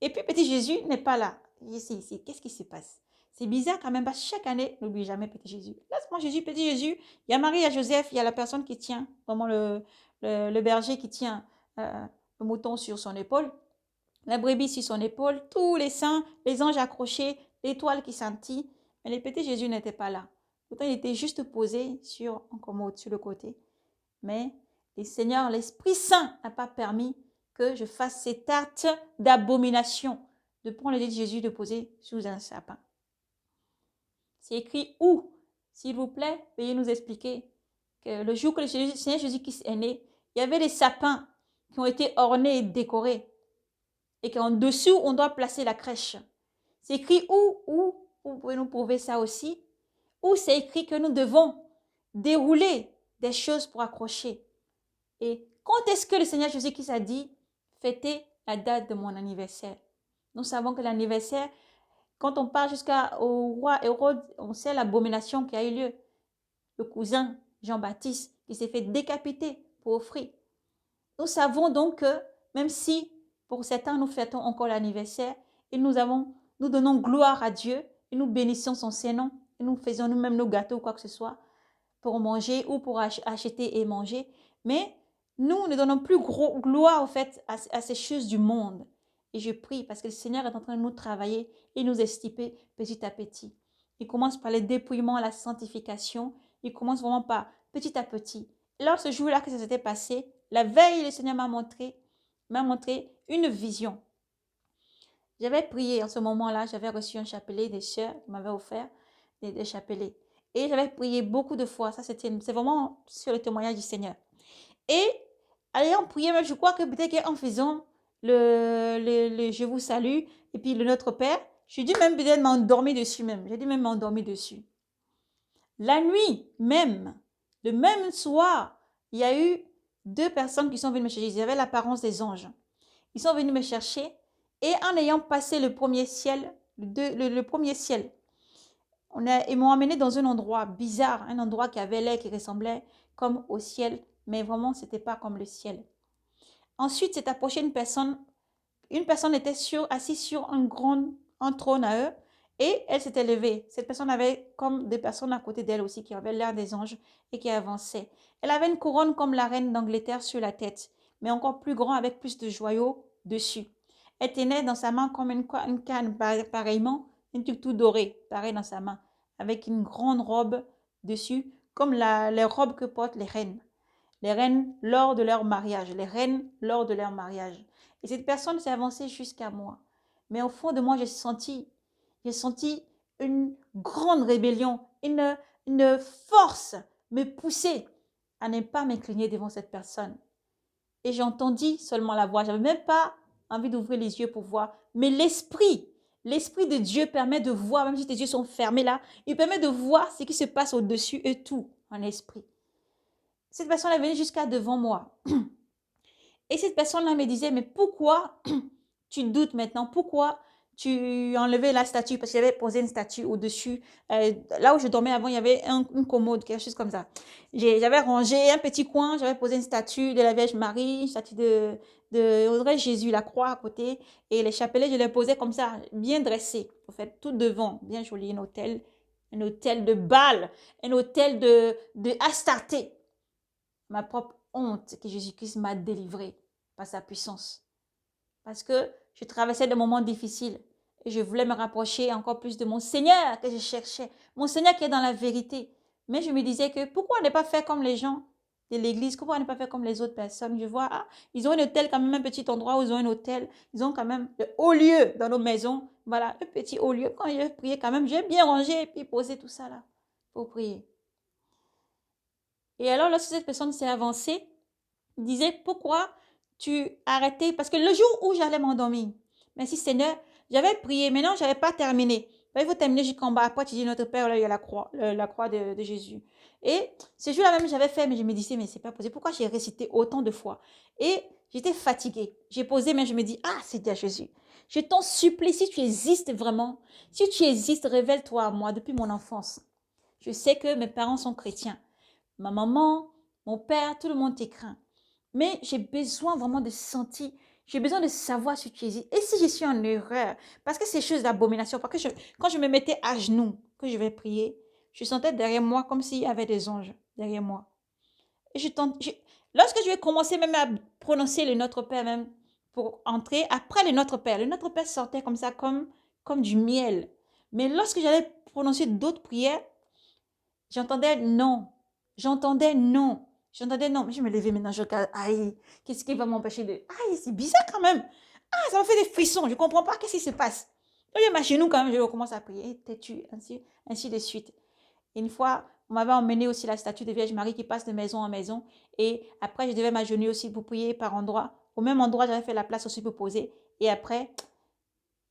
S1: Et puis, petit Jésus n'est pas là. Ici, qu'est-ce qui se passe? C'est bizarre quand même, parce que chaque année, n'oublie jamais petit Jésus. Là, c'est Jésus, petit Jésus. Il y a Marie, il y a Joseph, il y a la personne qui tient, vraiment le berger qui tient le mouton sur son épaule, la brebis sur son épaule, tous les saints, les anges accrochés, l'étoile qui scintille. Mais le petit Jésus n'était pas là. Pourtant, il était juste posé sur un commode, sur le côté. Mais le Seigneur, l'Esprit Saint, n'a pas permis que je fasse cet acte d'abomination, de prendre le petit Jésus, de poser sous un sapin. C'est écrit où? S'il vous plaît, veuillez nous expliquer que le jour que le Seigneur Jésus-Christ est né, il y avait des sapins qui ont été ornés et décorés. Et qu'en dessous, on doit placer la crèche. C'est écrit où vous pouvez nous prouver ça aussi, où c'est écrit que nous devons dérouler des choses pour accrocher. Et quand est-ce que le Seigneur Jésus-Christ a dit, fêtez la date de mon anniversaire? Nous savons que l'anniversaire, quand on part jusqu'au roi Hérode, on sait l'abomination qui a eu lieu. Le cousin Jean-Baptiste qui s'est fait décapiter pour offrir. Nous savons donc que même si pour certains nous fêtons encore l'anniversaire et nous donnons gloire à Dieu et nous bénissons son Saint-Nom et nous faisons nous-mêmes nos gâteaux ou quoi que ce soit pour manger ou pour acheter et manger, mais nous ne donnons plus gloire au fait à ces choses du monde. Et je prie parce que le Seigneur est en train de nous travailler et nous estiper petit à petit. Il commence par le dépouillement, la sanctification. Il commence vraiment par petit à petit. Et lors de ce jour-là que ça s'était passé, la veille, le Seigneur m'a montré une vision. J'avais prié en ce moment-là, j'avais reçu un chapelet des sœurs qui m'avaient offert des chapelets. Et j'avais prié beaucoup de fois. Ça, c'est vraiment sur le témoignage du Seigneur. Et ayant prié, je crois que peut-être qu'en faisant le Je vous salue et puis le Notre Père, j'ai dû même peut-être m'endormir dessus même. J'ai dû même m'endormir dessus. La nuit même, le même soir, il y a eu 2 personnes qui sont venues me chercher. Ils avaient l'apparence des anges. Ils sont venus me chercher et en ayant passé le premier ciel, le premier ciel, ils m'ont emmené dans un endroit bizarre, un endroit qui avait l'air qui ressemblait comme au ciel, mais vraiment, ce n'était pas comme le ciel. Ensuite, s'est approchée une personne. Une personne était assise sur un trône à eux et elle s'était levée. Cette personne avait comme des personnes à côté d'elle aussi qui avaient l'air des anges et qui avançaient. Elle avait une couronne comme la reine d'Angleterre sur la tête, mais encore plus grand avec plus de joyaux dessus. Elle tenait dans sa main comme une canne pareillement, un truc tout doré, pareil dans sa main, avec une grande robe dessus, comme les robes que portent les reines. Les reines lors de leur mariage, les reines lors de leur mariage. Et cette personne s'est avancée jusqu'à moi. Mais au fond de moi, j'ai senti une grande rébellion, une force me pousser à ne pas m'incliner devant cette personne. Et j'ai entendu seulement la voix. Je n'avais même pas envie d'ouvrir les yeux pour voir. Mais l'esprit de Dieu permet de voir, même si tes yeux sont fermés là, il permet de voir ce qui se passe au-dessus et tout en esprit. Cette personne est venue jusqu'à devant moi. Et cette personne-là me disait, mais pourquoi tu doutes maintenant? Pourquoi tu as enlevé la statue? Parce que j'avais posé une statue au-dessus. Là où je dormais avant, il y avait une commode, quelque chose comme ça. J'avais rangé un petit coin, j'avais posé une statue de la Vierge Marie, une statue de Audrey Jésus, la croix à côté. Et les chapelets, je les posais comme ça, bien dressés. En fait, tout devant, bien joli, un hôtel de Baal, un hôtel de Astarté. Ma propre honte que Jésus-Christ m'a délivrée par sa puissance. Parce que je traversais des moments difficiles et je voulais me rapprocher encore plus de mon Seigneur que je cherchais. Mon Seigneur qui est dans la vérité. Mais je me disais que pourquoi ne pas faire comme les gens de l'église. Pourquoi ne pas faire comme les autres personnes? Je vois, ah, ils ont un hôtel, quand même un petit endroit où ils ont un hôtel. Ils ont quand même de hauts lieux dans nos maisons. Voilà, un petit haut lieu. Quand je vais prier, quand même, j'ai bien rangé et puis posé tout ça là pour prier. Et alors, lorsque cette personne s'est avancée, il disait, pourquoi tu arrêtais? Parce que le jour où j'allais m'endormir, merci Seigneur, j'avais prié, maintenant je n'avais pas terminé. Il faut terminer jusqu'en bas. Après, tu dis, notre Père, là, il y a la croix de Jésus. Et ce jour-là même, j'avais fait, mais je me disais, mais c'est pas possible. Pourquoi j'ai récité autant de fois? Et j'étais fatiguée. J'ai posé, mais je me dis, ah, c'est à Jésus. Je t'en supplie, si tu existes vraiment, si tu existes, révèle-toi à moi depuis mon enfance. Je sais que mes parents sont chrétiens. Ma maman, mon père, tout le monde te craint. Mais j'ai besoin vraiment de sentir, j'ai besoin de savoir si tu existes. Et si je suis en erreur, parce que c'est chose d'abomination, parce que quand je me mettais à genoux, que je vais prier, je sentais derrière moi comme s'il y avait des anges derrière moi. Et lorsque je vais commencer même à prononcer le Notre Père même, pour entrer, après le Notre Père sortait comme ça, comme du miel. Mais lorsque j'allais prononcer d'autres prières, j'entendais non. J'entendais non. J'entendais non. Mais je me levais maintenant, je regarde, aïe, qu'est-ce qui va m'empêcher de... Aïe, c'est bizarre quand même. Ah, ça me fait des frissons. Je ne comprends pas qu'est-ce qui se passe. Donc, je chez nous quand même, je recommence à prier. T'es-tu, ainsi de suite. Et une fois, on m'avait emmené aussi la statue de Vierge Marie qui passe de maison en maison. Et après, je devais m'agenouiller aussi pour prier par endroit. Au même endroit, j'avais fait la place aussi pour poser. Et après,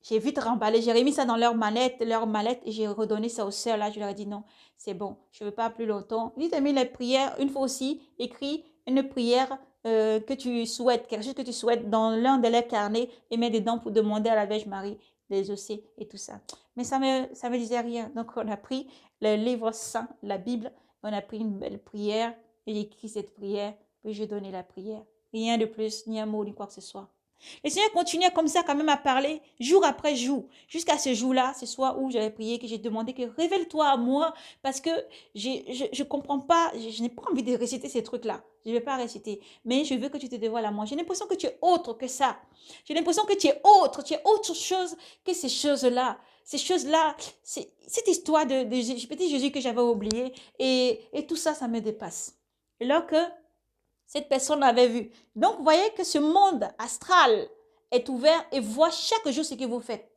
S1: j'ai vite remballé, j'ai remis ça dans leur mallette et j'ai redonné ça aux sœurs. Là, je leur ai dit non, c'est bon, je ne veux pas plus longtemps. Dites-moi les prières, une fois aussi, écris une prière que tu souhaites, quelque chose que tu souhaites dans l'un de leurs carnets et mets dedans pour demander à la Vierge Marie des OC et tout ça. Mais ça me disait rien. Donc, on a pris le livre saint, la Bible, on a pris une belle prière et j'ai écrit cette prière, puis j'ai donné la prière. Rien de plus, ni un mot, ni quoi que ce soit. Le Seigneur continuait comme ça quand même à parler jour après jour, jusqu'à ce jour-là, ce soir où j'avais prié, que j'ai demandé que révèle-toi à moi parce que je ne comprends pas, je n'ai pas envie de réciter ces trucs-là. Je ne vais pas réciter, mais je veux que tu te dévoiles à moi. J'ai l'impression que tu es autre que ça. J'ai l'impression que tu es autre chose que ces choses-là. Ces choses-là, cette histoire de petit Jésus que j'avais oublié et tout ça, ça me dépasse. Et là que cette personne l'avait vu. Donc, vous voyez que ce monde astral est ouvert et voit chaque jour ce que vous faites.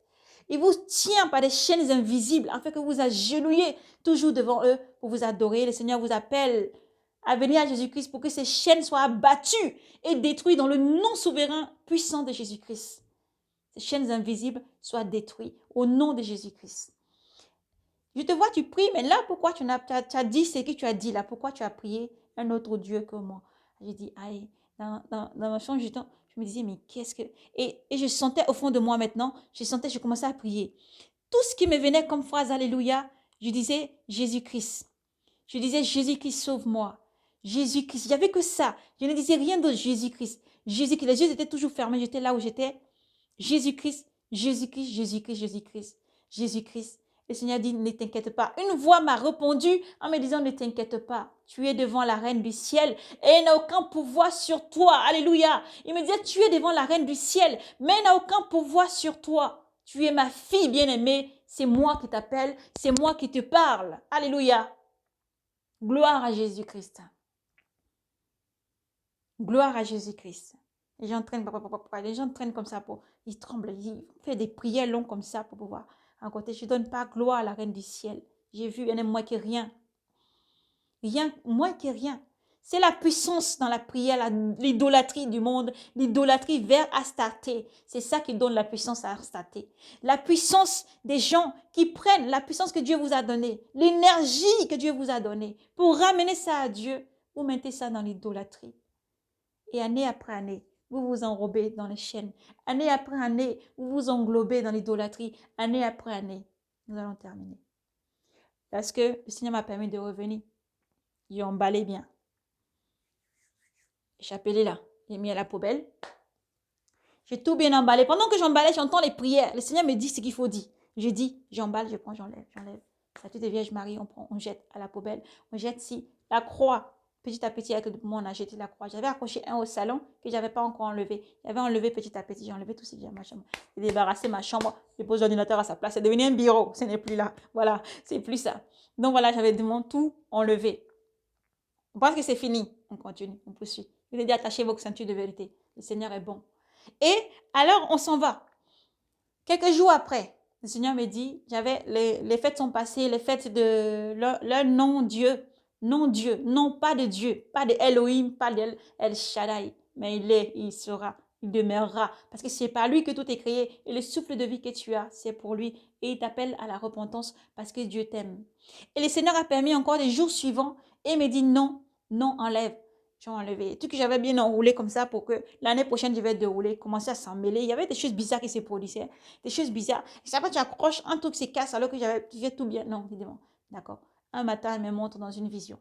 S1: Il vous tient par des chaînes invisibles afin que vous agenouillez toujours devant eux pour vous adorer. Le Seigneur vous appelle à venir à Jésus-Christ pour que ces chaînes soient abattues et détruites dans le nom souverain puissant de Jésus-Christ. Ces chaînes invisibles soient détruites au nom de Jésus-Christ. Je te vois, tu pries, mais là, pourquoi tu as dit ce que tu as dit là? Pourquoi tu as prié un autre Dieu que moi? J'ai dit, aïe, dans ma chambre, je me disais, mais qu'est-ce que... Et je sentais au fond de moi maintenant, je commençais à prier. Tout ce qui me venait comme phrase, alléluia, je disais, Jésus-Christ. Je disais, Jésus-Christ, sauve-moi. Jésus-Christ, il n'y avait que ça. Je ne disais rien d'autre, Jésus-Christ. Jésus-Christ, les yeux étaient toujours fermés, j'étais là où j'étais. Jésus-Christ, Jésus-Christ, Jésus-Christ, Jésus-Christ, Jésus-Christ. Le Seigneur dit, ne t'inquiète pas. Une voix m'a répondu en me disant, ne t'inquiète pas. Tu es devant la reine du ciel et elle n'a aucun pouvoir sur toi. Alléluia. Il me disait, tu es devant la reine du ciel, mais elle n'a aucun pouvoir sur toi. Tu es ma fille bien-aimée. C'est moi qui t'appelle. C'est moi qui te parle. Alléluia. Gloire à Jésus-Christ. Gloire à Jésus-Christ. Les gens traînent comme ça ils tremblent, ils font des prières longues comme ça pour pouvoir rencontrer. Je ne donne pas gloire à la reine du ciel. J'ai vu, elle n'est moins que rien. Rien, moins que rien. C'est la puissance dans la prière, l'idolâtrie du monde, l'idolâtrie vers Astarté. C'est ça qui donne la puissance à Astarté. La puissance des gens qui prennent la puissance que Dieu vous a donnée, l'énergie que Dieu vous a donnée pour ramener ça à Dieu. Vous mettez ça dans l'idolâtrie. Et année après année, vous vous enrobez dans les chaînes. Année après année, vous vous englobez dans l'idolâtrie. Année après année, nous allons terminer. Parce que le Seigneur m'a permis de revenir. J'ai emballé bien. J'ai là. J'ai mis à la poubelle. J'ai tout bien emballé. Pendant que j'emballais, j'entends les prières. Le Seigneur me dit ce qu'il faut dire. Je dis, j'emballe, je prends, j'enlève. Statue de Vierge Marie, on prend, on jette à la poubelle. On jette si la croix. Petit à petit, avec le mouvement, on a jeté la croix. J'avais accroché un au salon que je n'avais pas encore enlevé. J'avais enlevé petit à petit. J'ai enlevé tout ce qui est ma chambre. J'ai débarrassé ma chambre. J'ai posé l'ordinateur à sa place. C'est devenu un bureau. Ce n'est plus là. Voilà, c'est plus ça. Donc voilà, j'avais de mon tout enlevé. On pense que c'est fini. on continue, on poursuit. Il a dit, attachez vos ceintures de vérité. Le Seigneur est bon. Et alors, on s'en va. Quelques jours après, le Seigneur me dit, les fêtes sont passées, les fêtes de leur non-Dieu, non-Dieu, non pas de Dieu, pas de Elohim, pas de El Shaddai, mais il sera, il demeurera, parce que c'est par lui que tout est créé, et le souffle de vie que tu as, c'est pour lui, et il t'appelle à la repentance parce que Dieu t'aime. Et le Seigneur a permis encore des jours suivants, et il me dit non, non, enlève. J'ai enlevé. Tout que j'avais bien enroulé comme ça pour que l'année prochaine, je vais dérouler, commencer à s'en mêler. Il y avait des choses bizarres qui se produisaient, des choses bizarres. Et ça va, tu accroches, un truc se casse alors que j'avais fait tout bien. Non, évidemment. D'accord. Un matin, elle me montre dans une vision.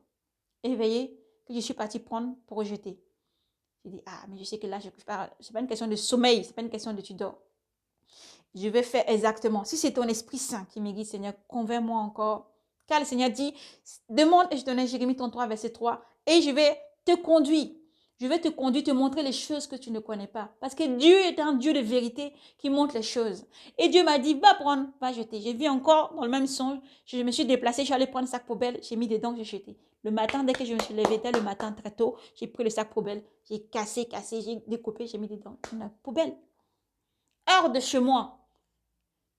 S1: Éveillée, que je suis partie prendre pour rejeter. J'ai dit, ah, mais je sais que là, c'est pas une question de sommeil, c'est pas une question de tu dors. Je vais faire exactement. Si c'est ton Esprit Saint qui me guide, Seigneur, convainc-moi encore. Car le Seigneur dit, demande et je donne Jérémie 33, verset 3, et je vais te conduire. Je vais te conduire, te montrer les choses que tu ne connais pas. Parce que Dieu est un Dieu de vérité qui montre les choses. Et Dieu m'a dit, va prendre, va jeter. J'ai vu encore dans le même songe, je me suis déplacée, je suis allée prendre le sac poubelle, j'ai mis dedans, j'ai jeté. Le matin, dès que je me suis levée, le matin très tôt, j'ai pris le sac poubelle, j'ai cassé, j'ai découpé, j'ai mis dedans une poubelle. Hors de chez moi.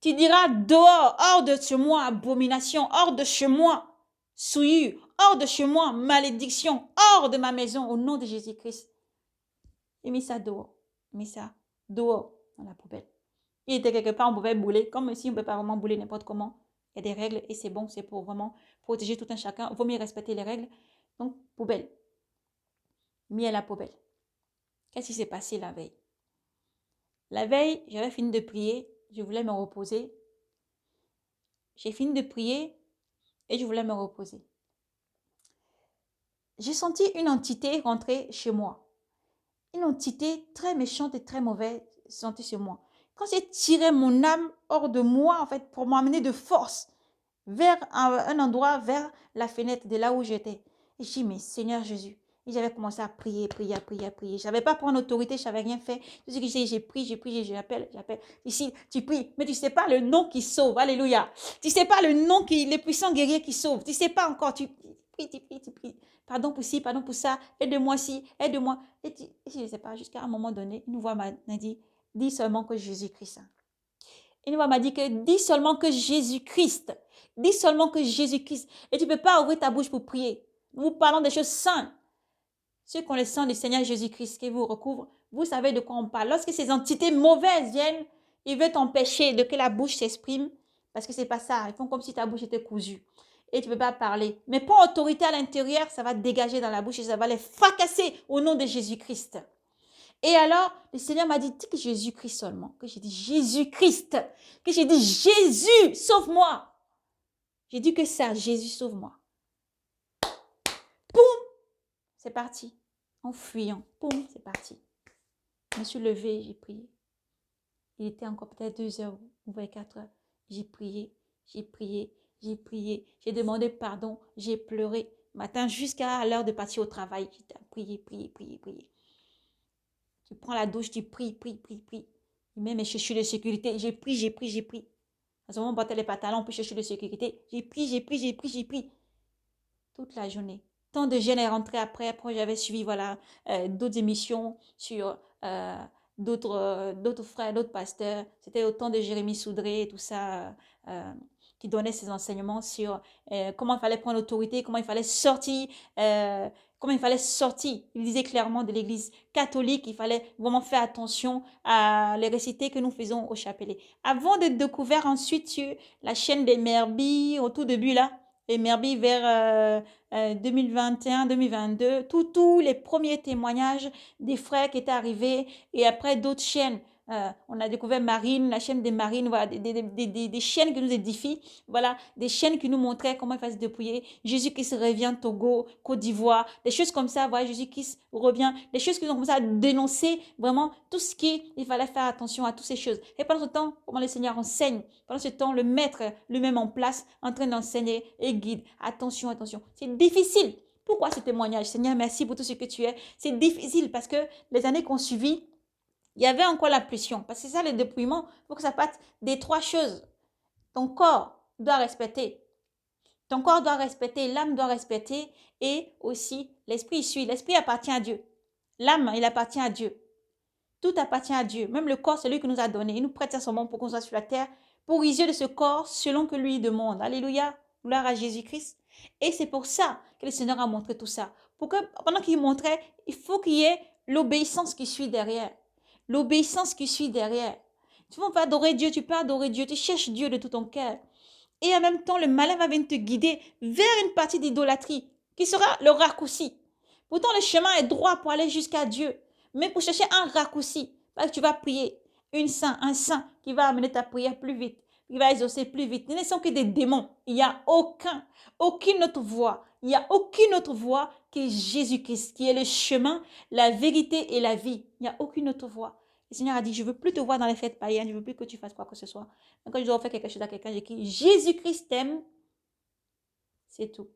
S1: Tu diras dehors, hors de chez moi, abomination, hors de chez moi, souillure, hors de chez moi, malédiction, hors de ma maison, au nom de Jésus-Christ. J'ai mis ça dehors, mis ça dehors, dans la poubelle. Il était quelque part, on pouvait bouler, comme si on ne peut pas vraiment bouler n'importe comment. Il y a des règles et c'est bon, c'est pour vraiment protéger tout un chacun. Il vaut mieux respecter les règles. Donc, poubelle. Mis à la poubelle. Qu'est-ce qui s'est passé la veille? La veille, j'avais fini de prier, je voulais me reposer. J'ai fini de prier et je voulais me reposer. J'ai senti une entité rentrer chez moi. Une entité très méchante et très mauvaise sentie chez moi. Quand j'ai tiré mon âme hors de moi, en fait, pour m'amener de force vers un endroit, vers la fenêtre de là où j'étais. Et j'ai dit, mais Seigneur Jésus. Et j'avais commencé à prier, prier, prier, prier. Je n'avais pas pris autorité, je n'avais rien fait. Tout ce que j'ai pris, j'appelle. Ici, tu pries, mais tu ne sais pas le nom qui sauve. Alléluia. Tu ne sais pas le nom le puissant guerrier qui sauve. Tu ne sais pas encore. Tu pries, tu pries, tu pries. Pardon pour ci, pardon pour ça. Aide-moi ci, aide-moi. Et je ne sais pas, jusqu'à un moment donné, une voix m'a dit, dis seulement que Jésus-Christ. Une voix m'a dit que dis seulement que Jésus-Christ. Dis seulement que Jésus-Christ. Et tu ne peux pas ouvrir ta bouche pour prier. Nous parlons des choses saintes. Ceux qui ont le sang du Seigneur Jésus-Christ qui vous recouvre, vous savez de quoi on parle. Lorsque ces entités mauvaises viennent, ils veulent t'empêcher de que la bouche s'exprime. Parce que ce n'est pas ça. Ils font comme si ta bouche était cousue. Et tu ne peux pas parler. Mais pour autorité à l'intérieur, ça va dégager dans la bouche et ça va les fracasser au nom de Jésus-Christ. Et alors, le Seigneur m'a dit, dis que Jésus-Christ seulement. Que j'ai dit Jésus-Christ. Que j'ai dit Jésus, sauve-moi. J'ai dit que ça, Jésus, sauve-moi. Boum, c'est parti. En fuyant, boum, c'est parti. Je me suis levée, j'ai prié. Il était encore peut-être 2 heures ou 4 heures. J'ai prié, j'ai prié, j'ai prié. J'ai demandé pardon, j'ai pleuré. Matin jusqu'à l'heure de partir au travail, j'ai prié, prié, prié, prié. Tu prends la douche, tu pries, pries, pries, pries. Il met mes chaussures de sécurité. J'ai pris, j'ai pris, j'ai pris. À ce moment, on portait les pantalons, puis chaussures de sécurité. J'ai pris, j'ai pris, j'ai pris, j'ai pris. Toute la journée. Tant de jeunes est rentré après. Après, j'avais suivi d'autres émissions sur d'autres frères, d'autres pasteurs. C'était au temps de Jérémie Soudré et tout ça, qui donnait ses enseignements sur comment il fallait prendre l'autorité, comment il fallait sortir. Il disait clairement de l'église catholique, il fallait vraiment faire attention à les récités que nous faisons au chapelet. Avant d'être découvert ensuite sur la chaîne des Merbi, au tout début là, les Merbi vers 2021-2022, tous les premiers témoignages des frères qui étaient arrivés et après d'autres chaînes. On a découvert Marine, la chaîne des Marines, voilà, des chaînes qui nous édifient, voilà, des chaînes qui nous montraient comment il fallait se dépouiller. Jésus qui se revient Togo, Côte d'Ivoire, des choses comme ça, voilà, Jésus qui revient, des choses qui nous ont commencé à dénoncer vraiment tout ce il fallait faire attention à toutes ces choses. Et pendant ce temps, comment le Seigneur enseigne, pendant ce temps, le maître lui-même en place, en train d'enseigner et guide. Attention, attention. C'est difficile. Pourquoi ce témoignage? Seigneur, merci pour tout ce que tu es. C'est difficile parce que les années qu'on suivit, il y avait encore la pression. Parce que c'est ça, le dépouillement. Il faut que ça parte des 3 choses. Ton corps doit respecter Ton corps doit respecter, l'âme doit respecter et aussi l'esprit il suit. L'esprit appartient à Dieu. L'âme, il appartient à Dieu. Tout appartient à Dieu. Même le corps, c'est lui qui nous a donné. Il nous prête à son nom pour qu'on soit sur la terre, pour user de ce corps selon que lui demande. Alléluia. Gloire à Jésus-Christ. Et c'est pour ça que le Seigneur a montré tout ça. Pour que, pendant qu'il montrait, il faut qu'il y ait l'obéissance qui suit derrière. L'obéissance qui suit derrière. Tu veux pas adorer Dieu, tu peux adorer Dieu, tu cherches Dieu de tout ton cœur. Et en même temps, le malin va venir te guider vers une partie d'idolâtrie qui sera le raccourci. Pourtant, le chemin est droit pour aller jusqu'à Dieu. Mais pour chercher un raccourci, parce que tu vas prier un saint qui va amener ta prière plus vite, qui va exaucer plus vite. Ce ne sont que des démons. Il n'y a aucune autre voie. Il n'y a aucune autre voie que Jésus-Christ, qui est le chemin, la vérité et la vie. Il n'y a aucune autre voie. Le Seigneur a dit, je ne veux plus te voir dans les fêtes païennes, je ne veux plus que tu fasses quoi que ce soit. Donc, quand je dois faire quelque chose à quelqu'un, j'écris Jésus-Christ t'aime, c'est tout.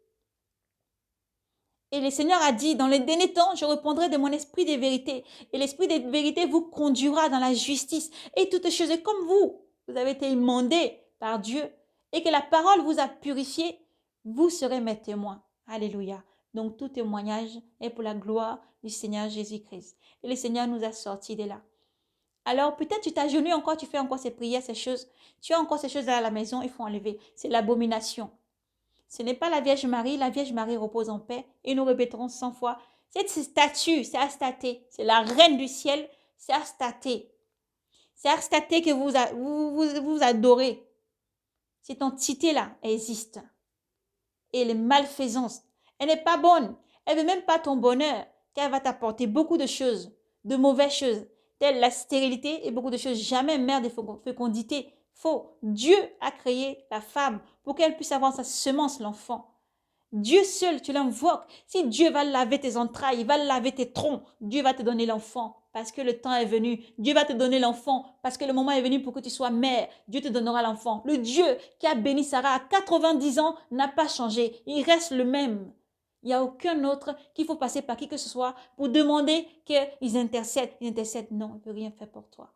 S1: Et le Seigneur a dit, dans les derniers temps, je répondrai de mon esprit de vérité. Et l'esprit de vérité vous conduira dans la justice et toutes choses. Et comme vous avez été émondés par Dieu et que la parole vous a purifié, vous serez mes témoins. Alléluia. Donc tout témoignage est pour la gloire du Seigneur Jésus-Christ. Et le Seigneur nous a sortis de là. Alors peut-être tu t'agenouilles encore, tu fais encore ces prières, ces choses. Tu as encore ces choses à la maison, il faut enlever. C'est l'abomination. Ce n'est pas la Vierge Marie repose en paix. Et nous répéterons 100 fois, cette statue, c'est Astatée, c'est la reine du ciel, c'est Astatée. C'est Astatée que vous adorez. Cette entité-là existe. Et les malfaisances, elle n'est pas bonne. Elle ne veut même pas ton bonheur, car elle va t'apporter beaucoup de choses, de mauvaises choses, telles la stérilité et beaucoup de choses. Jamais mère de fécondité. Faux. Dieu a créé la femme pour qu'elle puisse avoir sa semence, l'enfant. Dieu seul, tu l'invoques. Si Dieu va laver tes entrailles, il va laver tes troncs, Dieu va te donner l'enfant parce que le temps est venu. Dieu va te donner l'enfant parce que le moment est venu pour que tu sois mère. Dieu te donnera l'enfant. Le Dieu qui a béni Sarah à 90 ans n'a pas changé. Il reste le même. Il n'y a aucun autre qu'il faut passer par qui que ce soit pour demander qu'ils intercèdent. Ils intercèdent. Non, ils ne peuvent rien faire pour toi.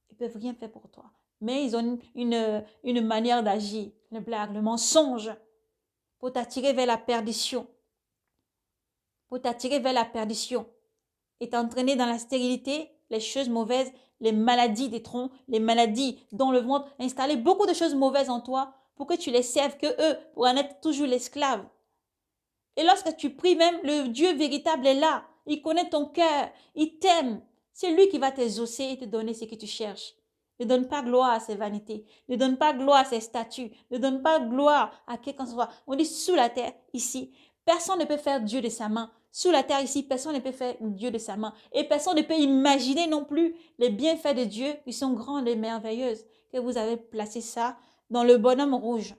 S1: Ils ne peuvent rien faire pour toi. Mais ils ont une manière d'agir. Le blague, le mensonge. Pour t'attirer vers la perdition. Pour t'attirer vers la perdition. Et t'entraîner dans la stérilité, les choses mauvaises, les maladies des troncs, les maladies dans le ventre, installer beaucoup de choses mauvaises en toi pour que tu les serves, que eux, pour en être toujours l'esclave. Et lorsque tu pries même, le Dieu véritable est là. Il connaît ton cœur. Il t'aime. C'est lui qui va t'exaucer et te donner ce que tu cherches. Ne donne pas gloire à ses vanités. Ne donne pas gloire à ses statuts. Ne donne pas gloire à quelqu'un que ce soit. On dit sous la terre, ici. Personne ne peut faire Dieu de sa main. Sous la terre, ici, personne ne peut faire Dieu de sa main. Et personne ne peut imaginer non plus les bienfaits de Dieu qui sont grandes et merveilleuses. Que vous avez placé ça dans le bonhomme rouge.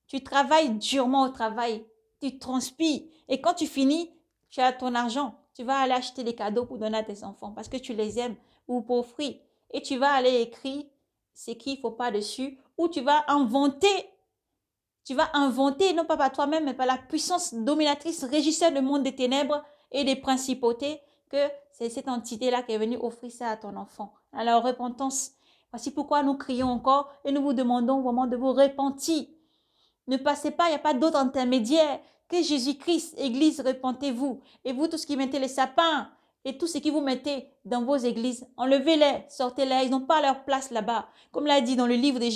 S1: Tu travailles durement au travail. Tu transpires. Et quand tu finis, tu as ton argent. Tu vas aller acheter des cadeaux pour donner à tes enfants parce que tu les aimes ou pour offrir. Et tu vas aller écrire ce qu'il ne faut pas dessus ou tu vas inventer. Tu vas inventer, non pas par toi-même, mais par la puissance dominatrice, régisseur du monde des ténèbres et des principautés, que c'est cette entité-là qui est venue offrir ça à ton enfant. Alors, repentance. Voici pourquoi nous crions encore et nous vous demandons vraiment de vous repentir. Ne passez pas, il n'y a pas d'autre intermédiaire que Jésus-Christ. Église, repentez-vous. Et vous, tous qui mettez les sapins et tout ce qui vous mettez dans vos églises, enlevez-les, sortez-les. Ils n'ont pas leur place là-bas. Comme l'a dit dans le livre de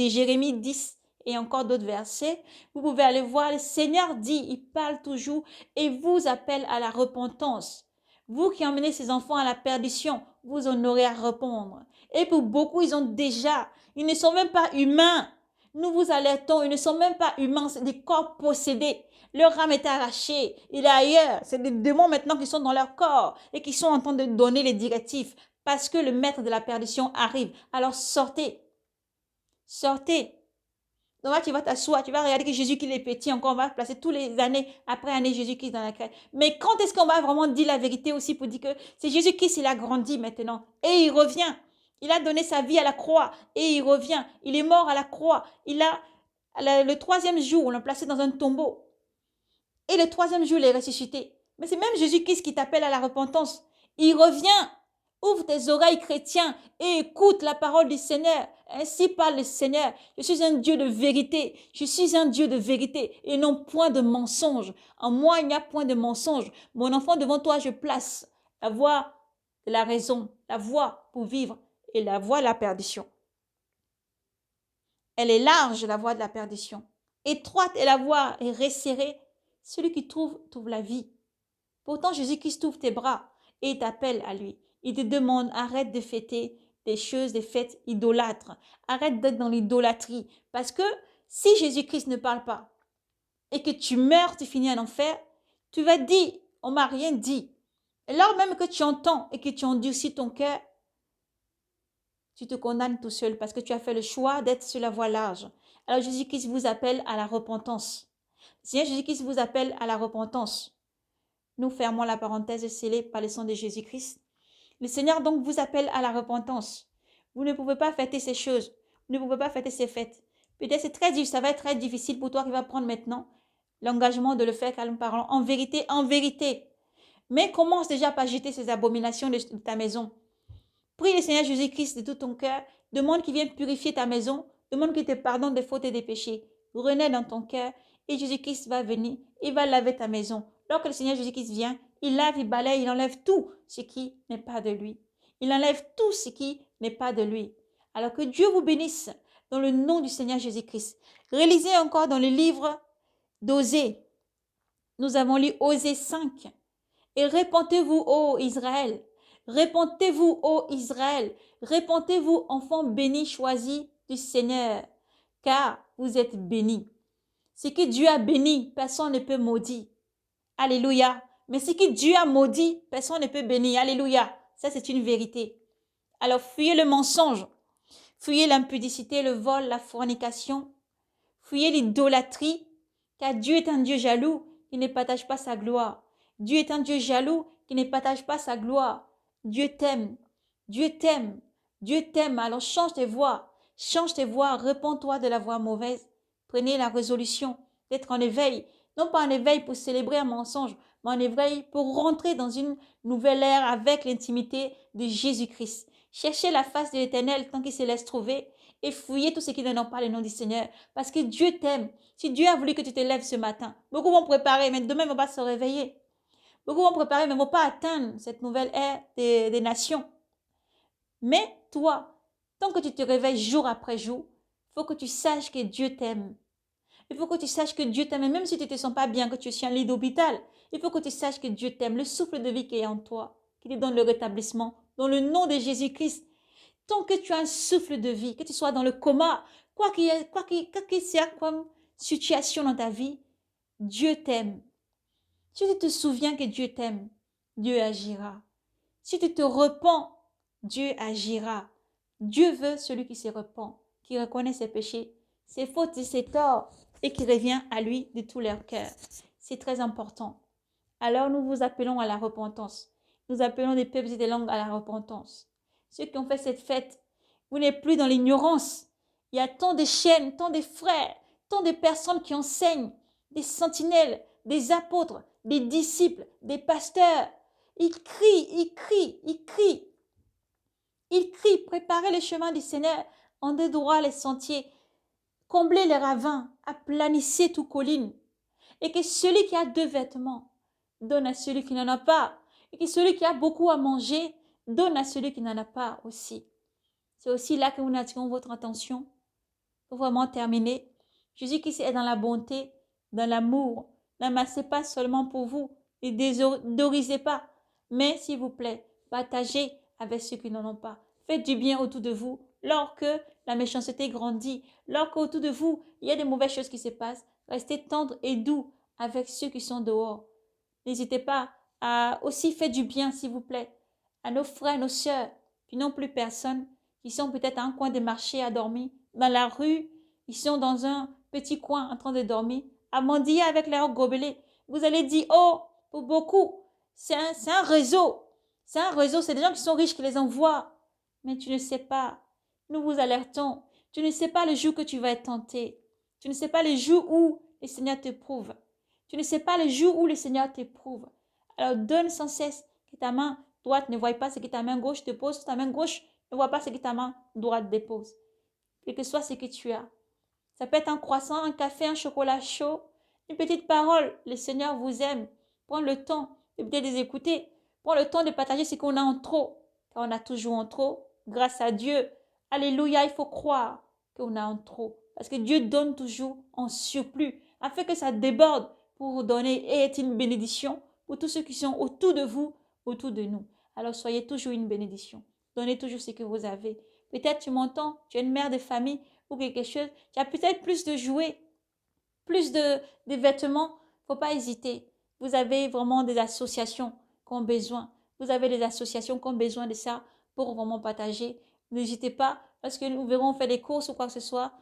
S1: Jérémie 10 et encore d'autres versets, vous pouvez aller voir. Le Seigneur dit, il parle toujours et vous appelle à la repentance. Vous qui emmenez ces enfants à la perdition, vous en aurez à répondre. Et pour beaucoup, ils ne sont même pas humains. Nous vous alertons, ils ne sont même pas humains, c'est des corps possédés. Leur âme est arrachée, il est ailleurs. C'est des démons maintenant qui sont dans leur corps et qui sont en train de donner les directives parce que le maître de la perdition arrive. Alors sortez, sortez. Donc là, tu vas t'asseoir, tu vas regarder que Jésus qui est petit, encore on va placer tous les années après année Jésus-Christ dans la crête. Mais quand est-ce qu'on va vraiment dire la vérité aussi pour dire que c'est Jésus-Christ, il a grandi maintenant et il revient. Il a donné sa vie à la croix et il revient. Il est mort à la croix. Le 3e jour, on l'a placé dans un tombeau. Et le 3e jour, il est ressuscité. Mais c'est même Jésus-Christ qui t'appelle à la repentance. Il revient Ouvre tes oreilles, chrétiens, et écoute la parole du Seigneur. Ainsi parle le Seigneur. Je suis un Dieu de vérité. Je suis un Dieu de vérité et non point de mensonge. En moi, il n'y a point de mensonge. Mon enfant, devant toi, je place la voie de la raison, la voie pour vivre et la voie de la perdition. Elle est large, la voie de la perdition. Étroite est la voie et resserrée. Celui qui trouve la vie. Pourtant, Jésus-Christ ouvre tes bras et il t'appelle à lui. Il te demande, arrête de fêter des fêtes idolâtres. Arrête d'être dans l'idolâtrie. Parce que si Jésus-Christ ne parle pas et que tu meurs, tu finis en enfer, tu vas dire, on m'a rien dit. Et lors même que tu entends et que tu endurcis ton cœur, tu te condamnes tout seul parce que tu as fait le choix d'être sur la voie large. Alors Jésus-Christ vous appelle à la repentance. Seigneur Jésus-Christ vous appelle à la repentance. Nous fermons la parenthèse scellée par le sang de Jésus-Christ. Le Seigneur donc vous appelle à la repentance. Vous ne pouvez pas fêter ces choses. Vous ne pouvez pas fêter ces fêtes. Peut-être ça va être très difficile pour toi qui va prendre maintenant l'engagement de le faire car nous parlons en vérité, en vérité. Mais commence déjà par jeter ces abominations de ta maison. Prie le Seigneur Jésus-Christ de tout ton cœur. Demande qu'il vienne purifier ta maison. Demande qu'il te pardonne des fautes et des péchés. Renais dans ton cœur et Jésus-Christ va venir. Il va laver ta maison. Lorsque le Seigneur Jésus-Christ vient, il lave, il balaye, il enlève tout ce qui n'est pas de lui. Il enlève tout ce qui n'est pas de lui. Alors que Dieu vous bénisse dans le nom du Seigneur Jésus-Christ. Réalisez encore dans le livre d'Osée. Nous avons lu Osée 5. Et répentez-vous, ô Israël. Répentez-vous, ô Israël. Répentez-vous, enfants bénis, choisis du Seigneur, car vous êtes bénis. Ce que Dieu a béni, personne ne peut maudire. Alléluia. Mais ce que Dieu a maudit, personne ne peut bénir. Alléluia. Ça, c'est une vérité. Alors, fuyez le mensonge. Fuyez l'impudicité, le vol, la fornication. Fuyez l'idolâtrie, car Dieu est un Dieu jaloux qui ne partage pas sa gloire. Dieu est un Dieu jaloux qui ne partage pas sa gloire. Dieu t'aime. Dieu t'aime. Dieu t'aime. Alors change tes voies. Change tes voies. Réponds-toi de la voie mauvaise. Prenez la résolution d'être en éveil. Non pas en éveil pour célébrer un mensonge, mais en éveil pour rentrer dans une nouvelle ère avec l'intimité de Jésus-Christ. Cherchez la face de l'Éternel tant qu'il se laisse trouver et fouillez tout ce qui n'ont pas le nom du Seigneur. Parce que Dieu t'aime. Si Dieu a voulu que tu te lèves ce matin, beaucoup vont préparer, mais demain, ils ne vont pas se réveiller. Beaucoup vont préparer, mais ne vont pas atteindre cette nouvelle ère des nations. Mais toi, tant que tu te réveilles jour après jour, il faut que tu saches que Dieu t'aime. Il faut que tu saches que Dieu t'aime, et même si tu ne te sens pas bien, que tu es sur un lit d'hôpital, il faut que tu saches que Dieu t'aime, le souffle de vie qui est en toi, qui te donne le rétablissement, dans le nom de Jésus-Christ. Tant que tu as un souffle de vie, que tu sois dans le coma, quoi qu'il y ait comme situation dans ta vie, Dieu t'aime. Si tu te souviens que Dieu t'aime, Dieu agira. Si tu te repens, Dieu agira. Dieu veut celui qui se repent, qui reconnaît ses péchés, ses fautes et ses torts, et qui revient à lui de tout leur cœur. C'est très important. Alors nous vous appelons à la repentance. Nous appelons des peuples et des langues à la repentance. Ceux qui ont fait cette fête, vous n'êtes plus dans l'ignorance. Il y a tant de chaînes, tant de frères, tant de personnes qui enseignent, des sentinelles, des apôtres, des disciples, des pasteurs. Ils crient, ils crient, ils crient. Ils crient, préparez le chemin du Seigneur, rendez droit les sentiers, comblez les ravins, aplanissez toute colline. Et que celui qui a 2 vêtements donne à celui qui n'en a pas. Et que celui qui a beaucoup à manger donne à celui qui n'en a pas aussi. C'est aussi là que nous attirons votre attention pour vraiment terminer. Jésus-Christ est dans la bonté, dans l'amour. N'amassez pas seulement pour vous, ne désodorisez pas, mais s'il vous plaît, partagez avec ceux qui n'en ont pas. Faites du bien autour de vous. Lorsque la méchanceté grandit, lorsque autour de vous, il y a des mauvaises choses qui se passent, restez tendre et doux avec ceux qui sont dehors. N'hésitez pas à aussi faire du bien, s'il vous plaît, à nos frères, nos sœurs, qui n'ont plus personne, qui sont peut-être à un coin de marché à dormir, dans la rue, ils sont dans un petit coin en train de dormir, à mendier avec leurs gobelets. Vous allez dire, oh, pour beaucoup, c'est un réseau. C'est un réseau, c'est des gens qui sont riches qui les envoient. Mais tu ne sais pas. Nous vous alertons. Tu ne sais pas le jour que tu vas être tenté. Tu ne sais pas le jour où le Seigneur t'éprouve. Tu ne sais pas le jour où le Seigneur t'éprouve. Alors donne sans cesse que ta main droite ne voit pas ce que ta main gauche te pose, ta main gauche ne voit pas ce que ta main droite dépose. Quel que soit ce que tu as. Ça peut être un croissant, un café, un chocolat chaud, une petite parole. Le Seigneur vous aime. Prends le temps de peut-être les écouter. Prends le temps de partager ce qu'on a en trop. Car on a toujours en trop. Grâce à Dieu. Alléluia, il faut croire qu'on a en trop. Parce que Dieu donne toujours en surplus. Afin que ça déborde pour vous donner et être une bénédiction pour tous ceux qui sont autour de vous, autour de nous. Alors soyez toujours une bénédiction. Donnez toujours ce que vous avez. Peut-être tu m'entends, tu es une mère de famille ou quelque chose. Tu as peut-être plus de jouets, plus de vêtements. Il ne faut pas hésiter. Vous avez vraiment des associations qui ont besoin. Vous avez des associations qui ont besoin de ça pour vraiment partager. N'hésitez pas, parce que nous verrons faire des courses ou quoi que ce soit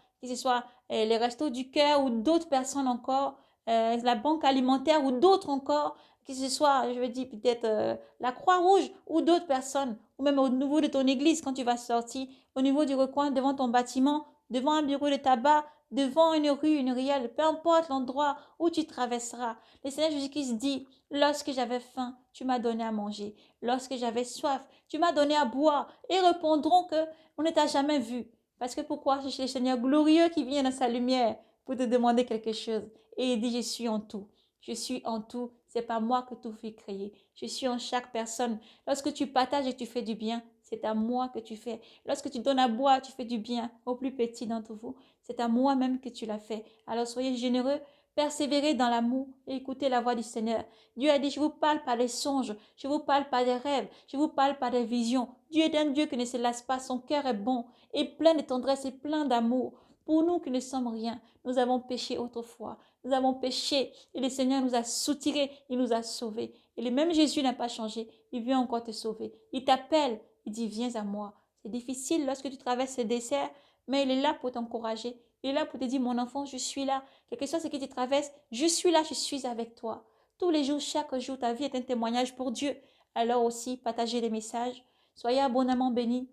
S1: les restos du cœur ou d'autres personnes encore, la banque alimentaire ou d'autres encore, que ce soit, je veux dire, peut-être la Croix-Rouge ou d'autres personnes, ou même au niveau de ton église quand tu vas sortir, au niveau du recoin, devant ton bâtiment, devant un bureau de tabac, devant une rue, une ruelle, peu importe l'endroit où tu traverseras. Le Seigneur Jésus-Christ dit, lorsque j'avais faim, tu m'as donné à manger. Lorsque j'avais soif, tu m'as donné à boire. Et répondront que on ne t'a jamais vu. Parce que pourquoi? C'est le Seigneur glorieux qui vient dans sa lumière pour te demander quelque chose. Et il dit, je suis en tout. Je suis en tout. C'est pas moi que tout fait créer. Je suis en chaque personne. Lorsque tu partages et tu fais du bien, c'est à moi que tu fais. Lorsque tu donnes à boire, tu fais du bien au plus petit d'entre vous. C'est à moi-même que tu l'as fait. Alors soyez généreux, persévérez dans l'amour et écoutez la voix du Seigneur. Dieu a dit, je vous parle par des songes, je vous parle par des rêves, je vous parle par des visions. Dieu est un Dieu qui ne se lasse pas, son cœur est bon et plein de tendresse et plein d'amour. Pour nous qui ne sommes rien, nous avons péché autrefois. Nous avons péché et le Seigneur nous a soutirés, il nous a sauvés. Et le même Jésus n'a pas changé, il vient encore te sauver. Il t'appelle, il dit, viens à moi. C'est difficile lorsque tu traverses ce désert, mais il est là pour t'encourager. Il est là pour te dire, mon enfant, je suis là. Quel que soit ce que tu traverses, je suis là, je suis avec toi. Tous les jours, chaque jour, ta vie est un témoignage pour Dieu. Alors aussi, partagez les messages. Soyez abondamment bénis.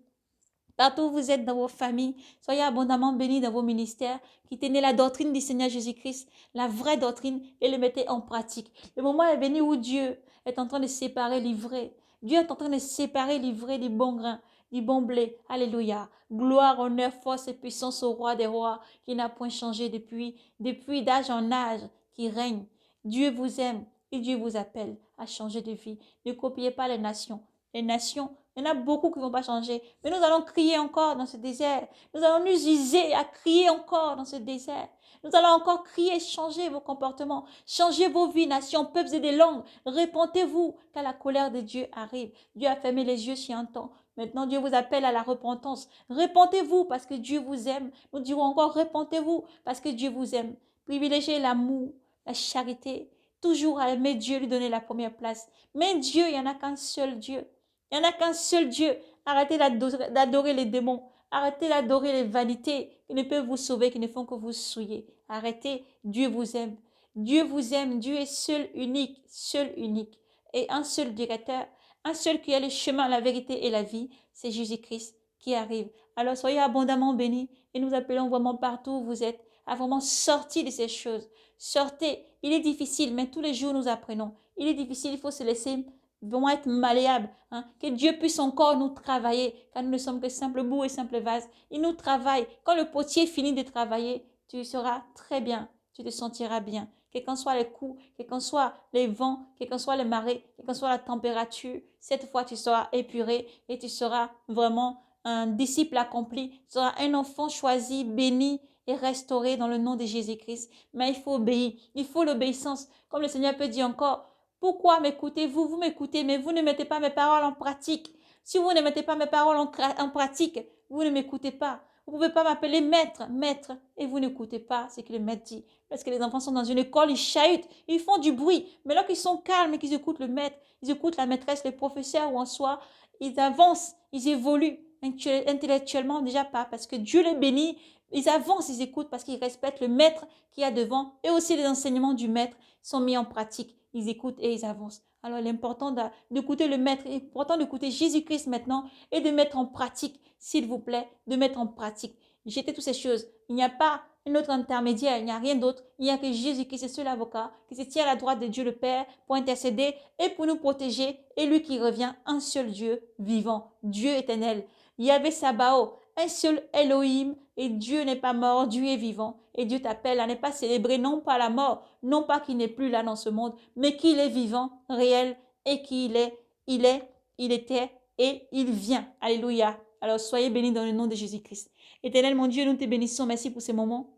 S1: Partout où vous êtes dans vos familles, soyez abondamment bénis dans vos ministères, qui tenez la doctrine du Seigneur Jésus-Christ, la vraie doctrine, et le mettez en pratique. Le moment est venu où Dieu est en train de séparer l'ivraie. Dieu est en train de séparer l'ivraie du bon grain, du bon blé. Alléluia. Gloire, honneur, force et puissance au roi des rois, qui n'a point changé depuis d'âge en âge, qui règne. Dieu vous aime et Dieu vous appelle à changer de vie. Ne copiez pas les nations. Les nations, il y en a beaucoup qui ne vont pas changer. Mais nous allons crier encore dans ce désert. Nous allons nous user à crier encore dans ce désert. Nous allons encore crier, changer vos comportements, changer vos vies, nations, peuples et des langues. Répentez-vous, car la colère de Dieu arrive. Dieu a fermé les yeux si un temps. Maintenant, Dieu vous appelle à la repentance. Répentez-vous parce que Dieu vous aime. Nous dirons encore, répentez-vous parce que Dieu vous aime. Privilégiez l'amour, la charité. Toujours à aimer Dieu, lui donner la première place. Mais Dieu, il n'y en a qu'un seul Dieu. Il n'y en a qu'un seul Dieu. Arrêtez d'adorer les démons. Arrêtez d'adorer les vanités qui ne peuvent vous sauver, qui ne font que vous souiller. Arrêtez. Dieu vous aime. Dieu vous aime. Dieu est seul, unique. Seul, unique. Et un seul directeur. Un seul qui a le chemin, la vérité et la vie. C'est Jésus-Christ qui arrive. Alors soyez abondamment bénis. Et nous appelons vraiment partout où vous êtes à vraiment sortir de ces choses. Sortez. Il est difficile, mais tous les jours nous apprenons. Il est difficile, il faut se laisser vont être malléables. Hein? Que Dieu puisse encore nous travailler, car nous ne sommes que simples bouts et simples vases. Il nous travaille. Quand le potier finit de travailler, tu seras très bien. Tu te sentiras bien. Quels qu'en soient les coups, quels qu'en soient les vents, quels qu'en soient les marées, quelle qu'en soit la température, cette fois tu seras épuré et tu seras vraiment un disciple accompli. Tu seras un enfant choisi, béni et restauré dans le nom de Jésus-Christ. Mais il faut obéir. Il faut l'obéissance. Comme le Seigneur peut dire encore, pourquoi m'écoutez-vous? Vous m'écoutez, mais vous ne mettez pas mes paroles en pratique. Si vous ne mettez pas mes paroles en pratique, vous ne m'écoutez pas. Vous ne pouvez pas m'appeler maître, maître, et vous n'écoutez pas ce que le maître dit. Parce que les enfants sont dans une école, ils chahutent, ils font du bruit. Mais lorsqu'ils sont calmes et qu'ils écoutent le maître, ils écoutent la maîtresse, le professeur ou en soi, ils avancent, ils évoluent intellectuellement déjà pas, parce que Dieu les bénit. Ils avancent, ils écoutent parce qu'ils respectent le maître qui est devant, et aussi les enseignements du maître sont mis en pratique. Ils écoutent et ils avancent. Alors l'important d'écouter le maître, l'important d'écouter Jésus-Christ maintenant et de mettre en pratique, s'il vous plaît, de mettre en pratique. Jetez toutes ces choses. Il n'y a pas un autre intermédiaire, il n'y a rien d'autre. Il n'y a que Jésus qui est seul avocat, qui se tient à la droite de Dieu le Père pour intercéder et pour nous protéger. Et lui qui revient, un seul Dieu vivant, Dieu éternel. Yahvé Sabaoth, un seul Elohim, et Dieu n'est pas mort, Dieu est vivant. Et Dieu t'appelle à ne pas célébrer non pas la mort, non pas qu'il n'est plus là dans ce monde, mais qu'il est vivant, réel, et qu'il est, il était, et il vient. Alléluia. Alors soyez bénis dans le nom de Jésus-Christ. Éternel, mon Dieu, nous te bénissons. Merci pour ces moments.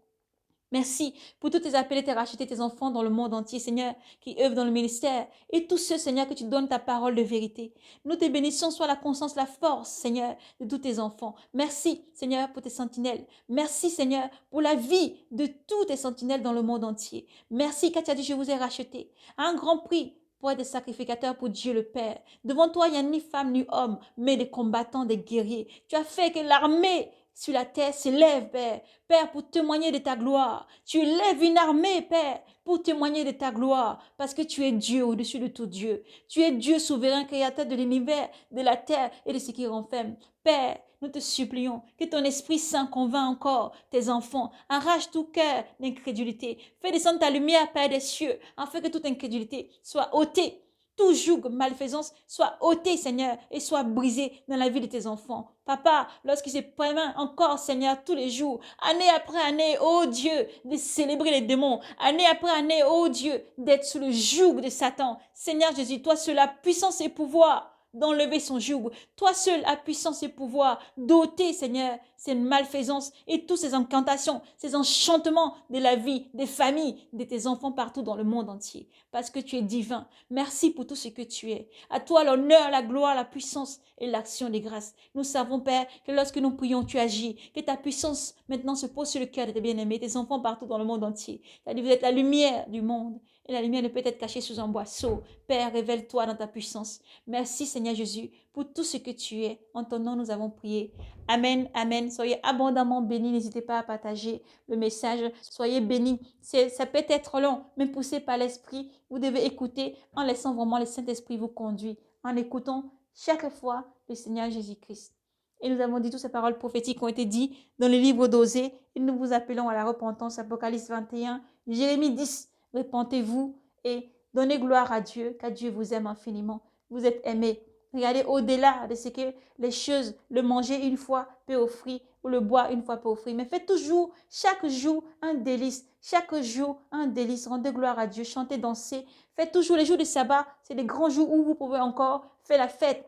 S1: Merci pour tous tes appels et tes rachetés, tes enfants dans le monde entier, Seigneur, qui œuvrent dans le ministère. Et tous ceux, Seigneur, que tu donnes ta parole de vérité. Nous te bénissons, soit la conscience, la force, Seigneur, de tous tes enfants. Merci, Seigneur, pour tes sentinelles. Merci, Seigneur, pour la vie de tous tes sentinelles dans le monde entier. Merci, car tu as dit, je vous ai racheté à un grand prix pour être des sacrificateurs pour Dieu le Père. Devant toi, il n'y a ni femme ni homme, mais des combattants, des guerriers. Tu as fait que l'armée sur la terre s'élève, Père. Père, pour témoigner de ta gloire. Tu élèves une armée, Père, pour témoigner de ta gloire, parce que tu es Dieu au-dessus de tout Dieu. Tu es Dieu souverain, créateur de l'univers, de la terre et de ce qui renferme. Père, nous te supplions que ton Esprit Saint convainc encore tes enfants. Arrache tout cœur d'incrédulité. Fais descendre ta lumière, Père des cieux, afin que toute incrédulité soit ôtée. Tout joug, malfaisance, soit ôté, Seigneur, et soit brisé dans la vie de tes enfants. Papa, lorsqu'il se permet encore, Seigneur, tous les jours, année après année, oh Dieu, de célébrer les démons, année après année, oh Dieu, d'être sous le joug de Satan. Seigneur Jésus, toi seul as puissance et pouvoir d'enlever son joug. Toi seul as puissance et pouvoir d'ôter, Seigneur, ces malfaisances et toutes ces incantations, ces enchantements de la vie, des familles, de tes enfants partout dans le monde entier. Parce que tu es divin. Merci pour tout ce que tu es. À toi l'honneur, la gloire, la puissance et l'action des grâces. Nous savons, Père, que lorsque nous prions, tu agis. Que ta puissance maintenant se pose sur le cœur de tes bien-aimés, tes enfants partout dans le monde entier. Tu as dit, vous êtes la lumière du monde. Et la lumière ne peut être cachée sous un boisseau. Père, révèle-toi dans ta puissance. Merci, Seigneur Jésus, pour tout ce que tu es. En ton nom, nous avons prié. Amen, amen. Soyez abondamment bénis. N'hésitez pas à partager le message. Soyez bénis. Ça peut être long, mais poussé par l'Esprit. Vous devez écouter en laissant vraiment le Saint-Esprit vous conduire. En écoutant chaque fois le Seigneur Jésus-Christ. Et nous avons dit toutes ces paroles prophétiques ont été dites dans le livre d'Osée. Et nous vous appelons à la repentance. Apocalypse 21, Jérémie 10. Repentez-vous et donnez gloire à Dieu, car Dieu vous aime infiniment. Vous êtes aimés. Regardez au-delà de ce que les choses, le manger une fois peut offrir ou le boire une fois peut offrir. Mais faites toujours, chaque jour, un délice. Chaque jour, un délice. Rendez gloire à Dieu. Chantez, dansez. Faites toujours les jours de sabbat. C'est les grands jours où vous pouvez encore faire la fête.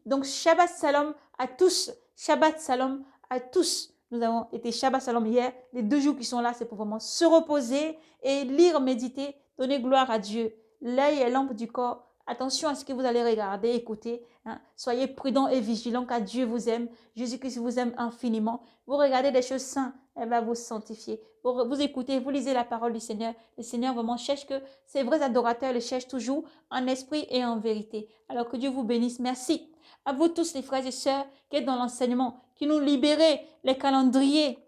S1: Donc, Shabbat Shalom à tous. Shabbat Shalom à tous. Nous avons été Shabbat Shalom hier. Les 2 jours qui sont là, c'est pour vraiment se reposer et lire, méditer, donner gloire à Dieu. L'œil est lampe du corps. Attention à ce que vous allez regarder, écouter. Soyez prudents et vigilants car Dieu vous aime. Jésus-Christ vous aime infiniment. Vous regardez des choses saintes, elle va vous sanctifier. Vous écoutez, vous lisez la parole du Seigneur. Le Seigneur vraiment cherche que ces vrais adorateurs le cherchent toujours en esprit et en vérité. Alors que Dieu vous bénisse. Merci à vous tous les frères et sœurs qui êtes dans l'enseignement, qui nous libérez les calendriers.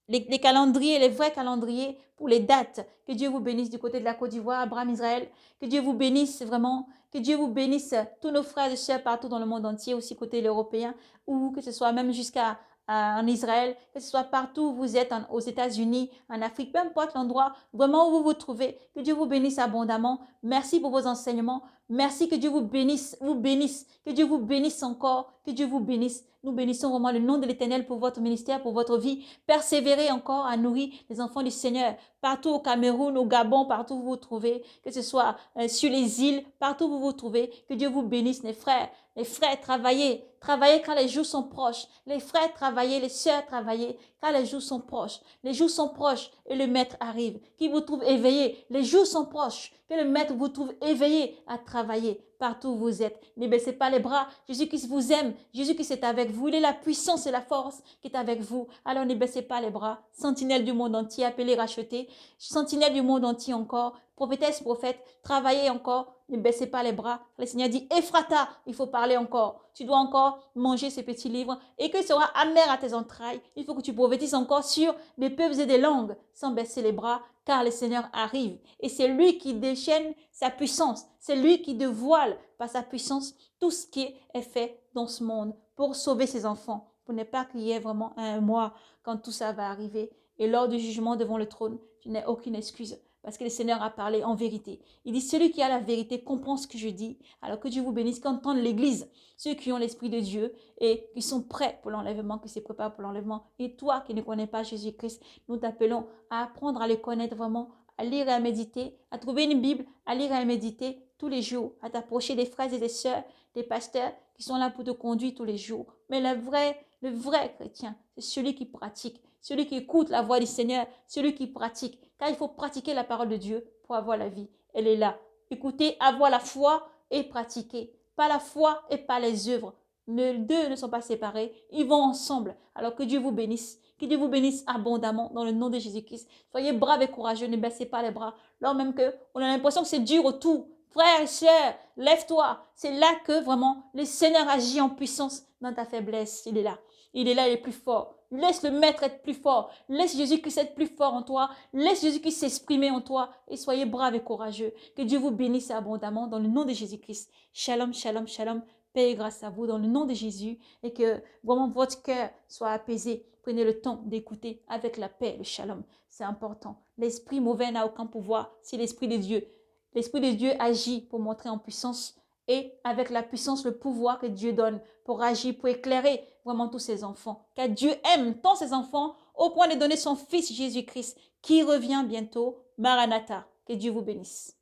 S1: Les calendriers, les vrais calendriers pour les dates. Que Dieu vous bénisse du côté de la Côte d'Ivoire, Abraham, Israël. Que Dieu vous bénisse vraiment. Que Dieu vous bénisse tous nos frères et sœurs partout dans le monde entier, aussi côté européen, ou que ce soit même jusqu'à en Israël, que ce soit partout où vous êtes, aux États-Unis, en Afrique, peu importe l'endroit vraiment où vous vous trouvez. Que Dieu vous bénisse abondamment. Merci pour vos enseignements. Merci que Dieu vous bénisse, que Dieu vous bénisse encore, que Dieu vous bénisse. Nous bénissons vraiment le nom de l'Éternel pour votre ministère, pour votre vie. Persévérez encore à nourrir les enfants du Seigneur. Partout au Cameroun, au Gabon, partout où vous vous trouvez, que ce soit sur les îles, partout où vous vous trouvez, que Dieu vous bénisse, les frères. Les frères, travaillez. Travaillez quand les jours sont proches. Les frères, travaillez. Les sœurs, travaillez quand les jours sont proches. Les jours sont proches et le maître arrive. Qui vous trouve éveillé. Les jours sont proches. Que le maître vous trouve éveillé à travailler partout où vous êtes. Ne baissez pas les bras. Jésus-Christ vous aime. Jésus-Christ est avec vous. Il est la puissance et la force qui est avec vous. Alors ne baissez pas les bras. Sentinelle du monde entier, appelé, racheté. Sentinelle du monde entier encore. Prophétesse, prophète, travaillez encore. Ne baissez pas les bras. Le Seigneur dit, Ephrata, il faut parler encore. Tu dois encore manger ces petits livres et que sera amer à tes entrailles. Il faut que tu prophétises encore sur des peuples et des langues sans baisser les bras car le Seigneur arrive. Et c'est lui qui déchaîne sa puissance. C'est lui qui dévoile par sa puissance tout ce qui est fait dans ce monde pour sauver ses enfants. Pour ne pas qu'il y ait vraiment un mois quand tout ça va arriver. Et lors du jugement devant le trône, tu n'as aucune excuse parce que le Seigneur a parlé en vérité. Il dit, celui qui a la vérité comprend ce que je dis. Alors que Dieu vous bénisse, qu'entende l'Église, ceux qui ont l'Esprit de Dieu et qui sont prêts pour l'enlèvement, qui se préparent pour l'enlèvement. Et toi qui ne connais pas Jésus-Christ, nous t'appelons à apprendre à le connaître vraiment, à lire et à méditer, à trouver une Bible, à lire et à méditer tous les jours, à t'approcher des frères et des sœurs, des pasteurs qui sont là pour te conduire tous les jours. Mais le vrai chrétien, c'est celui qui pratique, celui qui écoute la voix du Seigneur, celui qui pratique. Car il faut pratiquer la parole de Dieu pour avoir la vie. Elle est là. Écoutez, avoir la foi et pratiquer. Pas la foi et pas les œuvres. Les deux ne sont pas séparés. Ils vont ensemble. Alors que Dieu vous bénisse. Que Dieu vous bénisse abondamment dans le nom de Jésus-Christ. Soyez braves et courageux. Ne baissez pas les bras. Lors même que on a l'impression que c'est dur autour. Frère et sœur, lève-toi. C'est là que vraiment le Seigneur agit en puissance dans ta faiblesse. Il est là. Il est là, il est plus fort. Laisse le Maître être plus fort. Laisse Jésus-Christ être plus fort en toi. Laisse Jésus-Christ s'exprimer en toi. Et soyez braves et courageux. Que Dieu vous bénisse abondamment dans le nom de Jésus-Christ. Shalom, shalom, shalom. Paix et grâce à vous dans le nom de Jésus. Et que vraiment votre cœur soit apaisé. Prenez le temps d'écouter avec la paix, le shalom. C'est important. L'esprit mauvais n'a aucun pouvoir. C'est l'esprit de Dieu. L'esprit de Dieu agit pour montrer en puissance et avec la puissance, le pouvoir que Dieu donne pour agir, pour éclairer vraiment tous ses enfants. Car Dieu aime tant ses enfants au point de donner son Fils Jésus-Christ qui revient bientôt. Maranatha. Que Dieu vous bénisse.